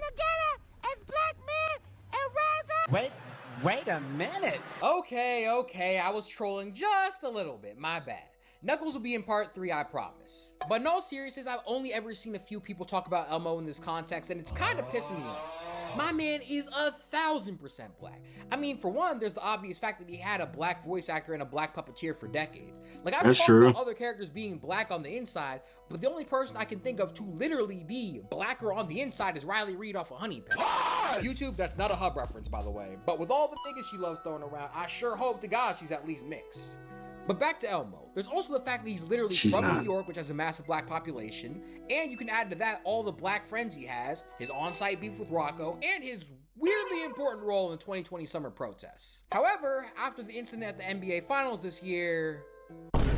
Wait a minute. Okay, I was trolling just a little bit, my bad. Knuckles will be in part 3, I promise. But in all seriousness, I've only ever seen a few people talk about Elmo in this context, and it's kind of pissing me off. My man is 1,000% black. I mean, for one, there's the obvious fact that he had a black voice actor and a black puppeteer for decades. Like, I've talked about other characters being black on the inside, but the only person I can think of to literally be blacker on the inside is Riley Reid off of Honey Pet. YouTube, that's not a Hub reference, by the way. But with all the niggas she loves throwing around, I sure hope to God she's at least mixed. But back to Elmo. There's also the fact that he's literally from New York, which has a massive black population, and you can add to that all the black friends he has, his on-site beef with Rocco, and his weirdly important role in the 2020 summer protests. However, after the incident at the NBA Finals this year,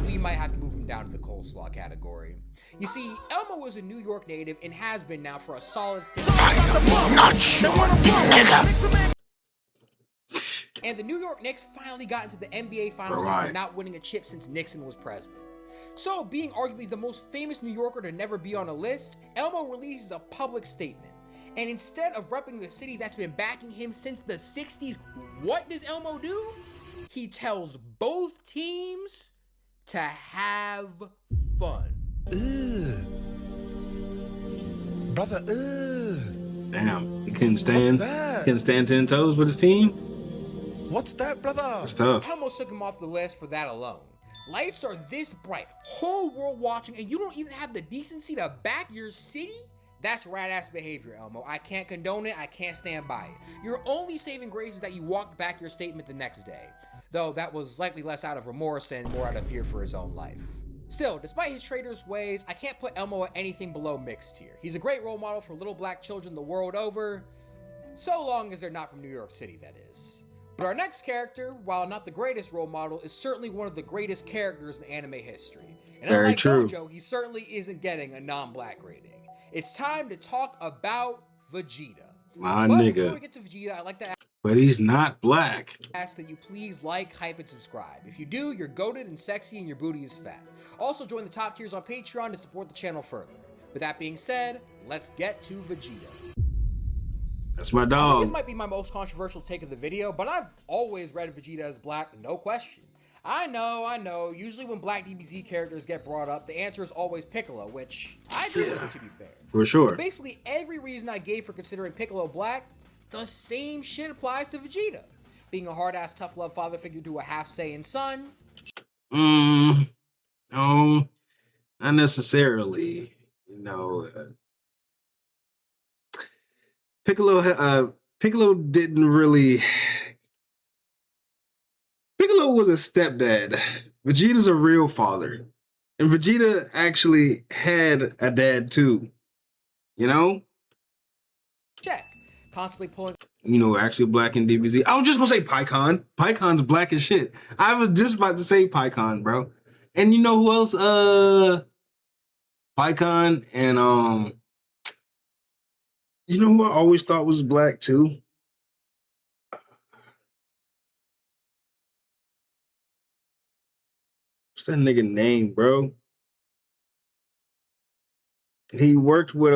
we might have to move him down to the coleslaw category. You see, Elmo was a New York native and has been now for a solid 50 And the New York Knicks finally got into the NBA Finals after not winning a chip since Nixon was president. So, being arguably the most famous New Yorker to never be on a list, Elmo releases a public statement. And instead of repping the city that's been backing him since the 60s, what does Elmo do? He tells both teams to have fun. Brother, Damn, he couldn't stand. that? Couldn't stand 10 toes with his team. What's that, brother? It's tough. Elmo took him off the list for that alone. Lights are this bright, whole world watching, and you don't even have the decency to back your city? That's rat-ass behavior, Elmo. I can't condone it, I can't stand by it. Your only saving grace is that you walked back your statement the next day. Though that was likely less out of remorse and more out of fear for his own life. Still, despite his traitorous ways, I can't put Elmo at anything below mixed tier. He's a great role model for little black children the world over, so long as they're not from New York City, that is. But our next character, while not the greatest role model, is certainly one of the greatest characters in anime history. And Very unlike true. Gojo, he certainly isn't getting a non-black rating. It's time to talk about Vegeta. My But nigga. before we get to Vegeta, I'd like to But he's not black. ask that you please like, hype, and subscribe. If you do, you're goated and sexy and your booty is fat. Also, join the top tiers on Patreon to support the channel further. With that being said, let's get to Vegeta. That's my This dog. might be my most controversial take of the video, but I've always read Vegeta as black, no question. I know, usually when black DBZ characters get brought up, the answer is always Piccolo, which I agree with, to be fair. For sure. But basically, every reason I gave for considering Piccolo black, the same shit applies to Vegeta. Being a hard-ass, tough-love father figure to a half-Saiyan son. No, not necessarily. You know, Piccolo didn't really. Piccolo was a stepdad. Vegeta's a real father, and Vegeta actually had a dad too. You know. Check. Constantly pulling. You know, actually black in DBZ. I was just gonna say Pycon. Pycon's black as shit. I was just about to say Pycon, bro. And you know who else? Pycon and you know who I always thought was black too? What's that nigga name, bro? He worked with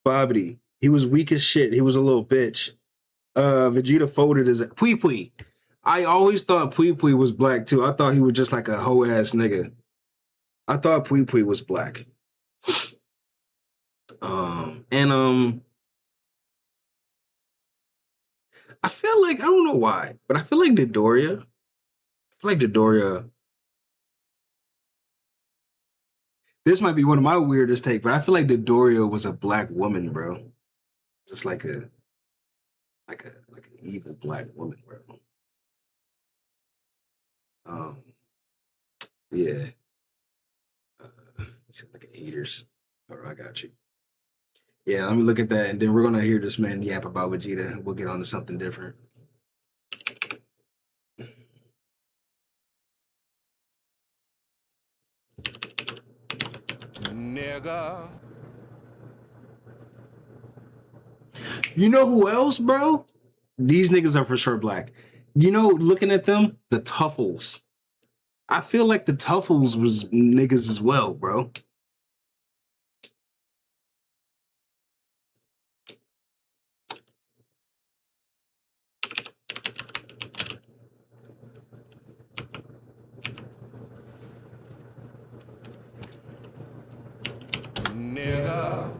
Bobbity. He was weak as shit. He was a little bitch. Vegeta folded his Pui Pui. I always thought Pui Pui was black too. I thought he was just like a hoe ass nigga. I thought Pui Pui was black. I feel like I don't know why, but I feel like Dodoria. This might be one of my weirdest takes, but I feel like Dodoria was a black woman, bro. Just like an evil black woman, bro. Yeah. Like an eaters. All right, I got you. Yeah, let me look at that, and then we're gonna hear this man yap about Vegeta. We'll get on to something different. Nigga. You know who else, bro? These niggas are for sure black. You know, looking at them, the Tuffles. I feel like the Tuffles was niggas as well, bro. Nigga.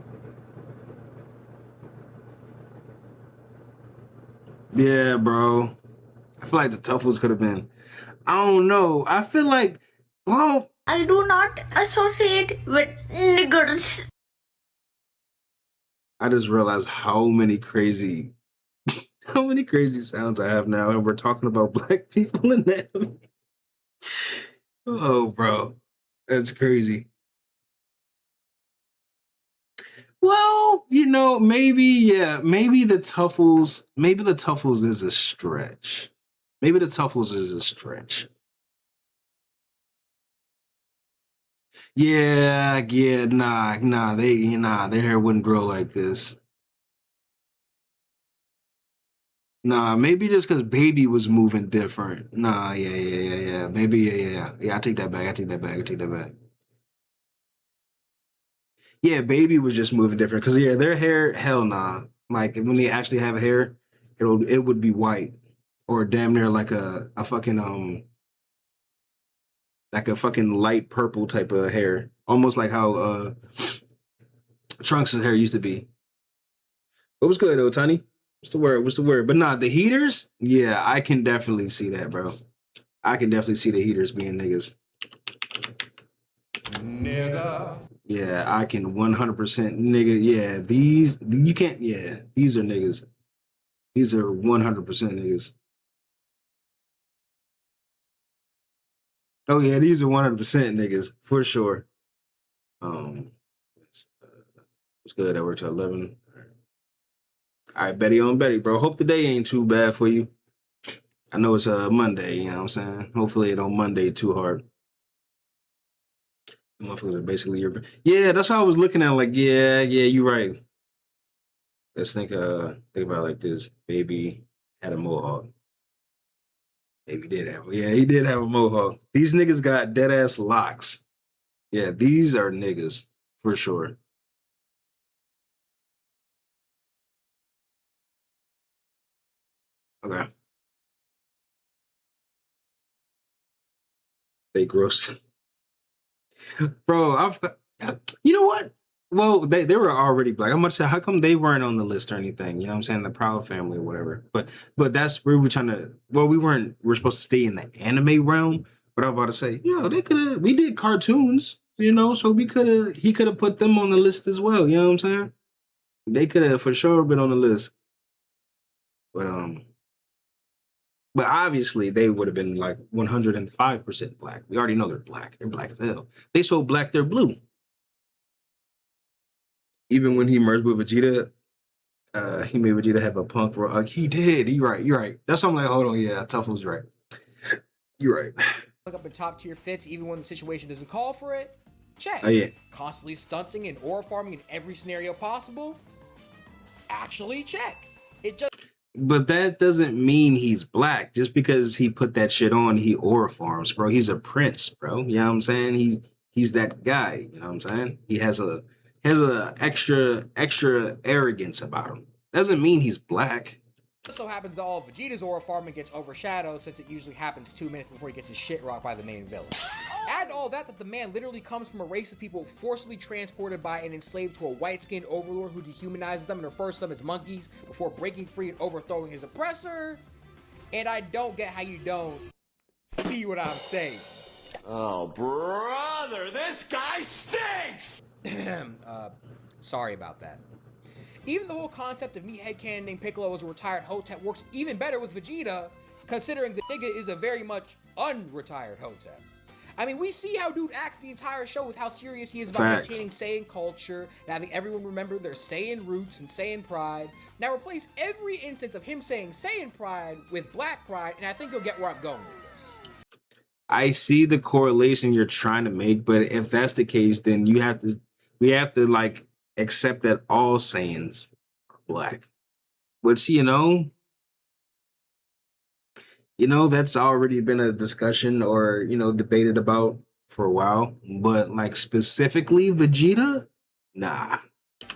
Yeah, bro. I feel like the Tuffles could have been. I don't know. I feel like, well, I do not associate with niggers. I just realized how many crazy sounds I have now, and we're talking about black people in anime. Oh, bro, that's crazy. Well, maybe, yeah, maybe the Tuffles is a stretch. Maybe the Tuffles is a stretch. Yeah, yeah, their hair wouldn't grow like this. Nah, maybe just because Baby was moving different. Nah, yeah. Maybe, yeah. I take that back. I take that back. Yeah, Baby was just moving different because their hair, hell nah. Like when they actually have hair, it would be white or damn near like a fucking like a fucking light purple type of hair, almost like how Trunks' hair used to be. What was good, though, Tony? What's the word? But nah, the heaters, yeah, I can definitely see that, bro. I can definitely see the heaters being niggas. Nigga. Yeah, I can 100% nigga. Yeah, you can't. Yeah, these are niggas. These are 100% niggas. Oh yeah, these are 100% niggas for sure. What's good? I work till 11. All right, Betty on Betty, bro. Hope the day ain't too bad for you. I know it's a Monday, you know what I'm saying? Hopefully it don't Monday too hard. The motherfuckers are basically your... Yeah, that's what I was looking at. Like, yeah, you're right. Let's think about it like this. Baby had a mohawk. Baby did have... Yeah, he did have a mohawk. These niggas got dead-ass locks. Yeah, these are niggas, for sure. Okay. They gross. Bro, you know what? Well, they were already black. I'm about to say, how come they weren't on the list or anything? You know what I'm saying? The Proud Family or whatever. But that's where we're trying to. Well, we're supposed to stay in the anime realm. But I'm about to say, they could have. We did cartoons, so he could have put them on the list as well. You know what I'm saying? They could have for sure been on the list. But obviously they would have been like 105% black. We already know they're black. They're black as hell. They so black they're blue. Even when he merged with Vegeta, he made Vegeta have a punk rock. Like he did. You're right. That's why I'm like, hold on, yeah, Tuffle's right. You're right. Look up in top tier fits, even when the situation doesn't call for it. Check. Oh yeah. Constantly stunting and ore farming in every scenario possible. Actually, check. It just. But that doesn't mean he's black. Just because he put that shit on, he ore farms, bro. He's a prince, bro. You know what I'm saying? He's that guy. You know what I'm saying? He has a extra arrogance about him. Doesn't mean he's black. Just so happens that all of Vegeta's ore farming gets overshadowed since it usually happens 2 minutes before he gets his shit rocked by the main villain. Add to all that the man literally comes from a race of people forcibly transported by and enslaved to a white-skinned overlord who dehumanizes them and refers to them as monkeys before breaking free and overthrowing his oppressor. And I don't get how you don't see what I'm saying. Oh, brother, this guy stinks! Sorry about that. Even the whole concept of me headcanoning Piccolo as a retired Hotep works even better with Vegeta, considering the nigga is a very much unretired Hotep. I mean, we see how dude acts the entire show with how serious he is about maintaining Saiyan culture and having everyone remember their Saiyan roots and Saiyan pride. Now replace every instance of him saying Saiyan pride with black pride, and I think you'll get where I'm going with this. I see the correlation you're trying to make, but if that's the case, then we have to like accept that all Saiyans are black. Which, that's already been a discussion or, debated about for a while. But like specifically Vegeta, nah.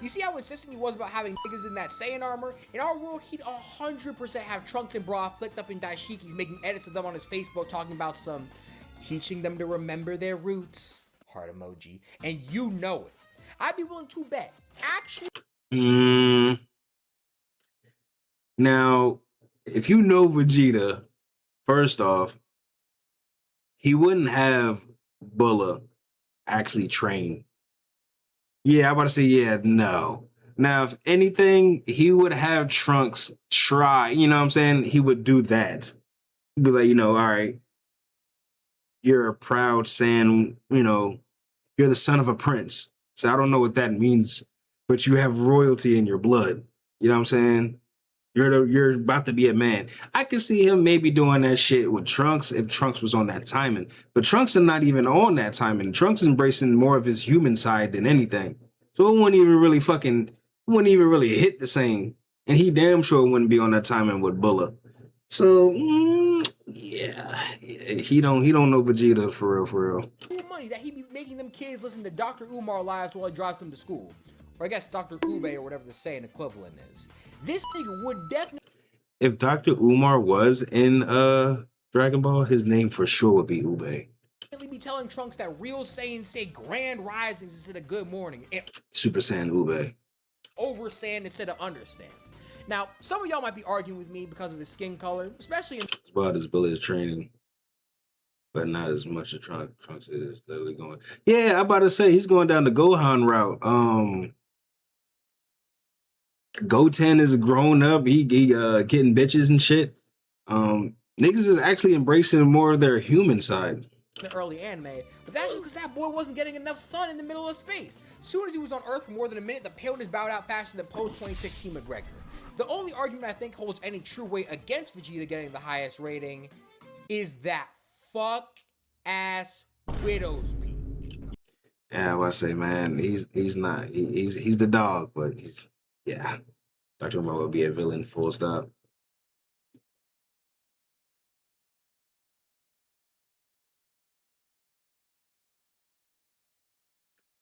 You see how insistent he was about having niggas in that Saiyan armor? In our world, he'd 100% have Trunks and Bra flicked up in daishikis, making edits of them on his Facebook, talking about some teaching them to remember their roots. Heart emoji. And you know it. I'd be willing to bet. Actually. Now, if you know Vegeta, first off, he wouldn't have Bulla actually train. Yeah, I'm about to say, yeah, no. Now, if anything, he would have Trunks try, you know what I'm saying? He would do that. He'd be like, all right, you're a proud Saiyan, you're the son of a prince. So I don't know what that means but you have royalty in your blood. You know what I'm saying? You're about to be a man. I could see him maybe doing that shit with Trunks if Trunks was on that timing. But Trunks is not even on that timing. Trunks is embracing more of his human side than anything. So it wouldn't even really hit the same. And he damn sure wouldn't be on that timing with Bulla. So yeah, he don't know Vegeta for real. Money that he be making them kids listen to Dr. Umar lives while he drives them to school. Or I guess Dr. Ube or whatever the saying equivalent is. This nigga would definitely. If Dr. Umar was in Dragon Ball, his name for sure would be Ube. Be telling Trunks that real Saiyans say grand risings instead of good morning. And Super Saiyan Ube. Overstand instead of understand. Now, some of y'all might be arguing with me because of his skin color, especially in about his ability training, but not as much as Trunks is literally going. Yeah, I'm about to say he's going down the Gohan route. Goten is grown up. He getting bitches and shit. Niggas is actually embracing more of their human side. The early anime, but that's just because that boy wasn't getting enough sun in the middle of space. As soon as he was on Earth for more than a minute, the paleness bowed out faster than post-2016 McGregor. The only argument I think holds any true weight against Vegeta getting the highest rating is that fuck-ass Widow's Peak. Yeah, I was say, man, he's not. He's the dog, but yeah. Dr. Umar would be a villain, full stop.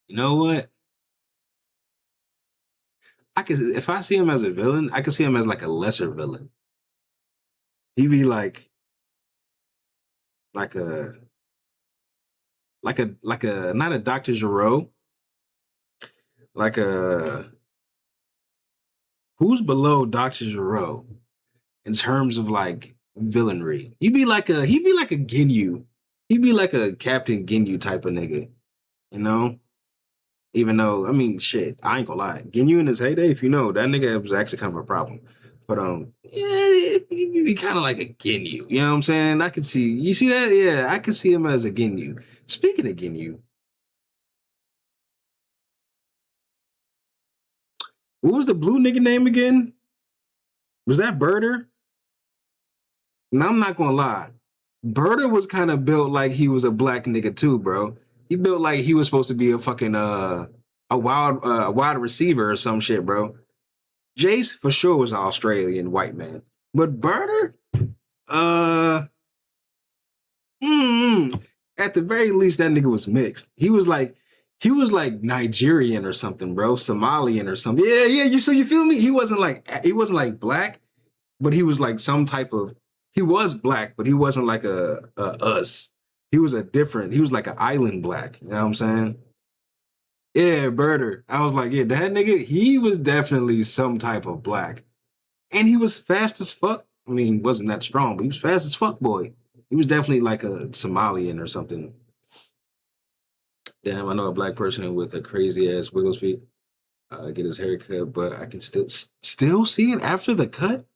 You know what? If I see him as a villain, I could see him as like a lesser villain. He'd be like a not a Dr. Gero, like a who's below Dr. Gero in terms of like villainry. He'd be like a Ginyu. He'd be like a Captain Ginyu type of nigga, you know? Even though, I mean, shit, I ain't gonna lie. Ginyu in his heyday, if you know, that nigga was actually kind of a problem. But yeah, he'd be kind of like a Ginyu. You know what I'm saying? I could see, you see that? Yeah, I could see him as a Ginyu. Speaking of Ginyu, what was the blue nigga name again? Was that Birder? Now, I'm not gonna lie. Birder was kind of built like he was a black nigga too, bro. He built like he was supposed to be a fucking a wide receiver or some shit, bro. Jace for sure was an Australian white man, but Birder, at the very least, that nigga was mixed. He was like Nigerian or something, bro, Somalian or something. Yeah. So you feel me? He wasn't like black, but he was like some type of. He was black, but he wasn't like a us. He was like an island black. You know what I'm saying? Yeah, Birder. I was like, yeah, that nigga, he was definitely some type of black. And he was fast as fuck. I mean, he wasn't that strong, but he was fast as fuck, boy. He was definitely like a Somalian or something. Damn, I know a black person with a crazy ass wiggle speed. Get his hair cut, but I can still see it after the cut.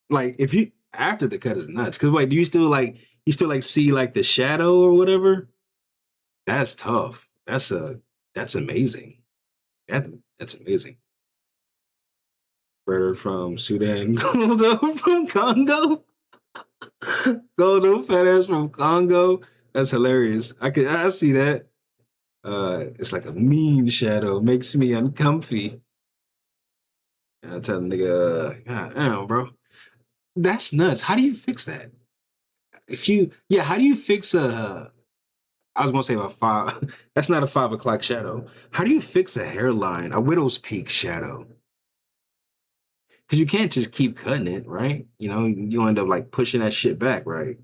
Like, if you after the cut is nuts. Cause like, do you still see like the shadow or whatever? That's tough. That's amazing. That's amazing. Brother from Sudan, Goldo from Congo. Goldo fat ass from Congo. That's hilarious. I see that. It's like a mean shadow. Makes me uncomfy. I tell the nigga, God damn, bro. That's nuts. How do you fix that? How do you fix I was gonna say about 5. That's not a 5 o'clock shadow. How do you fix a hairline, a widow's peak shadow? Because you can't just keep cutting it, right? You know, you end up like pushing that shit back, right?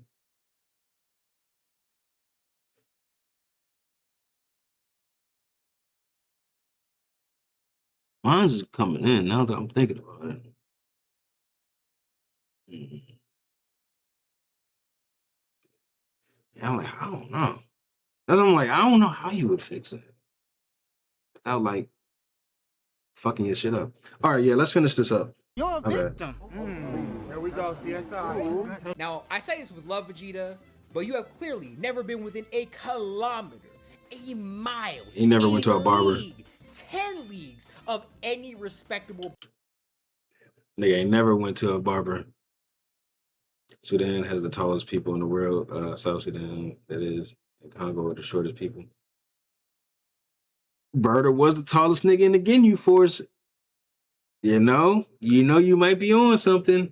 Mine's is coming in now that I'm thinking about it. Yeah, I'm like, I don't know. I don't know how you would fix that without like fucking your shit up. All right, yeah, let's finish this up. You're a My bad. victim. Here we go, CSI. Now, I say this with love, Vegeta, but you have clearly never been within a kilometer, a mile. He never went to a barber. league 10 leagues of any respectable. Nigga ain't never went to a barber. Sudan has the tallest people in the world. South Sudan, that is. And Congo are the shortest people. Berta was the tallest nigga in the Ginyu Force. You know you might be on something.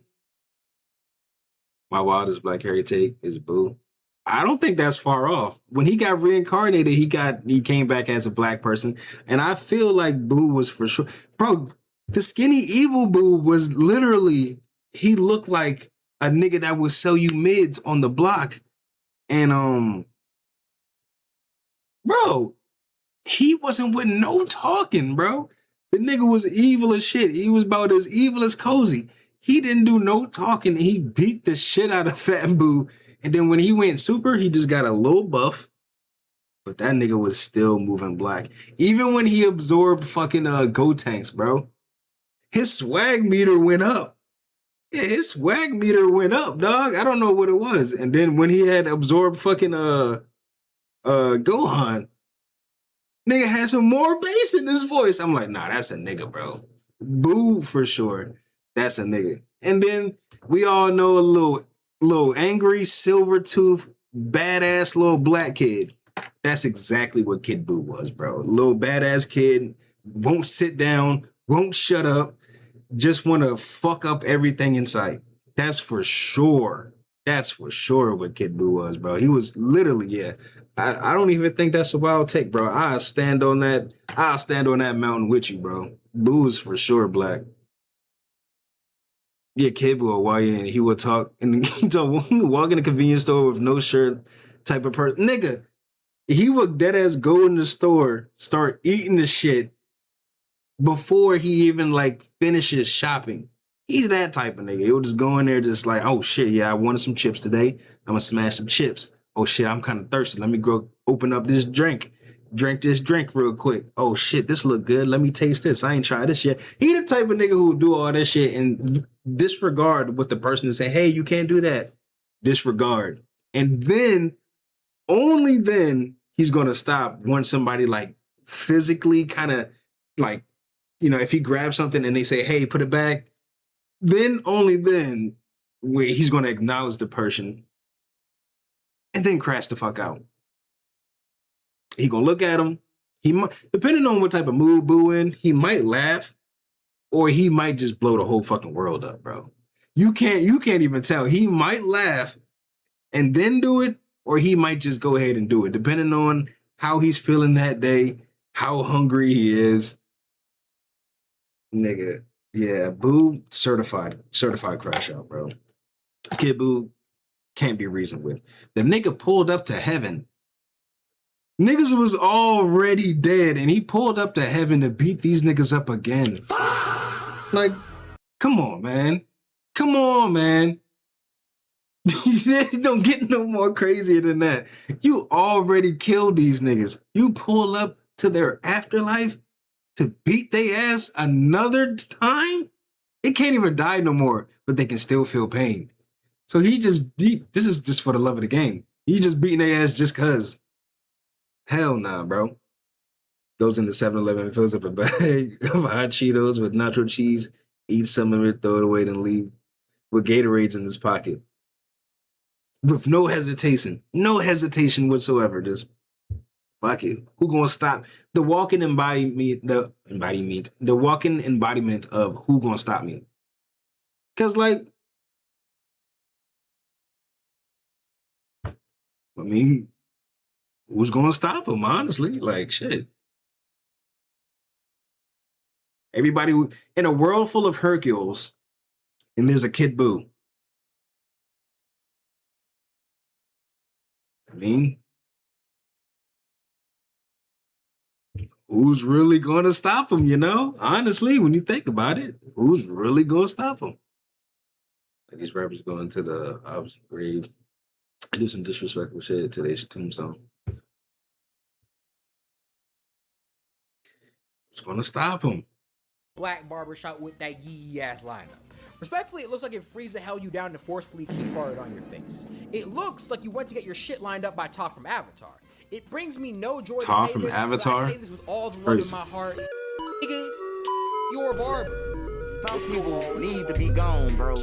My wildest black hairy take is Boo. I don't think that's far off. When he got reincarnated, he came back as a black person, and I feel like Boo was for sure. Bro, the skinny evil Boo was literally, he looked like a nigga that would sell you mids on the block. And bro, he wasn't with no talking, bro. The nigga was evil as shit. He was about as evil as Cozy. He didn't do no talking. He beat the shit out of Fat Boo. And then when he went super, he just got a little buff. But that nigga was still moving black. Even when he absorbed fucking Gotenks, bro. His swag meter went up. Yeah, his swag meter went up, dog. I don't know what it was. And then when he had absorbed fucking Gohan, nigga had some more bass in his voice. I'm like, nah, that's a nigga, bro. Boo for sure. That's a nigga. And then we all know a little angry, silver tooth, badass little black kid. That's exactly what Kid Boo was, bro. Little badass kid, won't sit down, won't shut up, just want to fuck up everything in sight. That's for sure. That's for sure what Kid Boo was, bro. He was literally, yeah. I don't even think that's a wild take, bro. I'll stand on that mountain with you, bro. Boo is for sure black. Yeah, Kid Boo, and he would talk, and he would walk in a convenience store with no shirt type of person. Nigga, he would dead ass go in the store, start eating the shit before he even like finishes shopping. He's that type of nigga. He'll just go in there just like, oh shit, yeah, I wanted some chips today. I'm gonna smash some chips. Oh shit, I'm kind of thirsty. Let me go open up this drink. Drink this drink real quick. Oh shit, this look good. Let me taste this. I ain't tried this yet. He the type of nigga who do all that shit and disregard what the person is saying. Hey, you can't do that. Disregard. And then, only then, he's gonna stop once somebody like physically kind of like, you know, if he grabs something and they say, hey, put it back, then only then where he's gonna acknowledge the person and then crash the fuck out. He gonna look at him. He might, depending on what type of mood Boo in, he might laugh, or he might just blow the whole fucking world up, bro. You can't even tell. He might laugh and then do it, or he might just go ahead and do it, depending on how he's feeling that day, how hungry he is. Nigga, yeah, Boo certified crash out, bro. Kid Boo can't be reasoned with. The nigga pulled up to heaven. Niggas was already dead, and he pulled up to heaven to beat these niggas up again. Like, come on, man. Come on, man. Don't get no more crazier than that. You already killed these niggas. You pull up to their afterlife to beat they ass another time? It can't even die no more, but they can still feel pain. So this is just for the love of the game. He just beating their ass just cause. Hell nah, bro. Goes into 7-Eleven, fills up a bag of hot Cheetos with nacho cheese, eats some of it, throw it away, then leave with Gatorades in his pocket. With no hesitation whatsoever. Just fuck it. Who gonna stop? The walking embodiment of who gonna stop me? Cause like, I mean, who's gonna stop him, honestly? Like, shit. Everybody, in a world full of Hercules, and there's a Kid Boo. I mean, who's really gonna stop him, you know? Honestly, when you think about it, who's really gonna stop him? Like these rappers going to the opposite grave. Do some disrespectful shit at today's tombstone. Who's gonna stop him? Black barbershop with that yee ass lineup. Respectfully, it looks like it frees the hell you down to forcefully keep farted on your face. It looks like you went to get your shit lined up by Toph from Avatar. It brings me no joy to say this, but I say this with all the love in my heart. Nigga, you're a barber. Some people need to be gone, bro.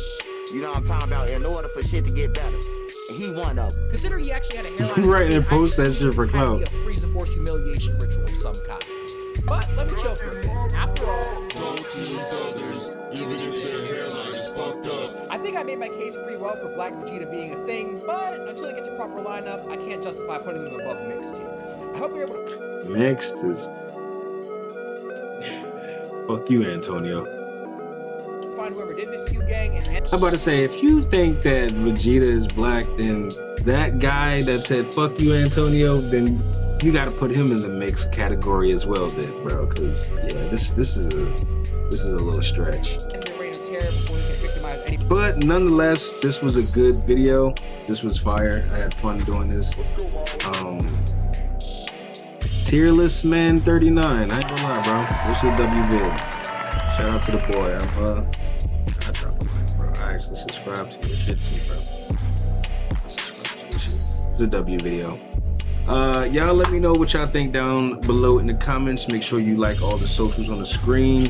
You know what I'm talking about, in order for shit to get better. And he one of them. Consider he actually had a hairline. Right, and post that shit for clout. A freeze of force humiliation ritual of some kind. But let me chill for a bit. After all, Don't tease others, even if their hairline is fucked up. I think I made my case pretty well for Black Vegeta being a thing, but until he gets a proper lineup, I can't justify putting him above mixed tier. I hope they're able to. Mixed is. Fuck you, Antonio. Find whoever did this to you, gang. And I'm about to say, if you think that Vegeta is black, then that guy that said "fuck you, Antonio," then you got to put him in the mixed category as well, then, bro. Because yeah, this is a little stretch. But nonetheless, this was a good video. This was fire. I had fun doing this. Tier list man 39. I ain't gonna lie, bro. This is a W vid. Shout out to the boy. I drop a mic, bro. I actually subscribe to your shit too, bro. Subscribe to your shit. It's a W video. Y'all let me know what y'all think down below in the comments. Make sure you like all the socials on the screen.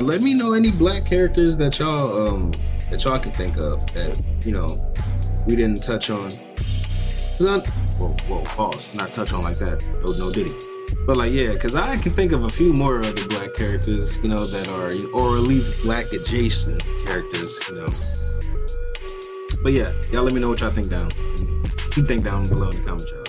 Let me know any black characters that y'all can think of that, you know, we didn't touch on. Whoa, pause. Not touch on like that. No diddy. But like, yeah, because I can think of a few more other black characters, you know, that are, or at least black adjacent characters, you know. But yeah, y'all let me know what y'all think down below in the comments, y'all.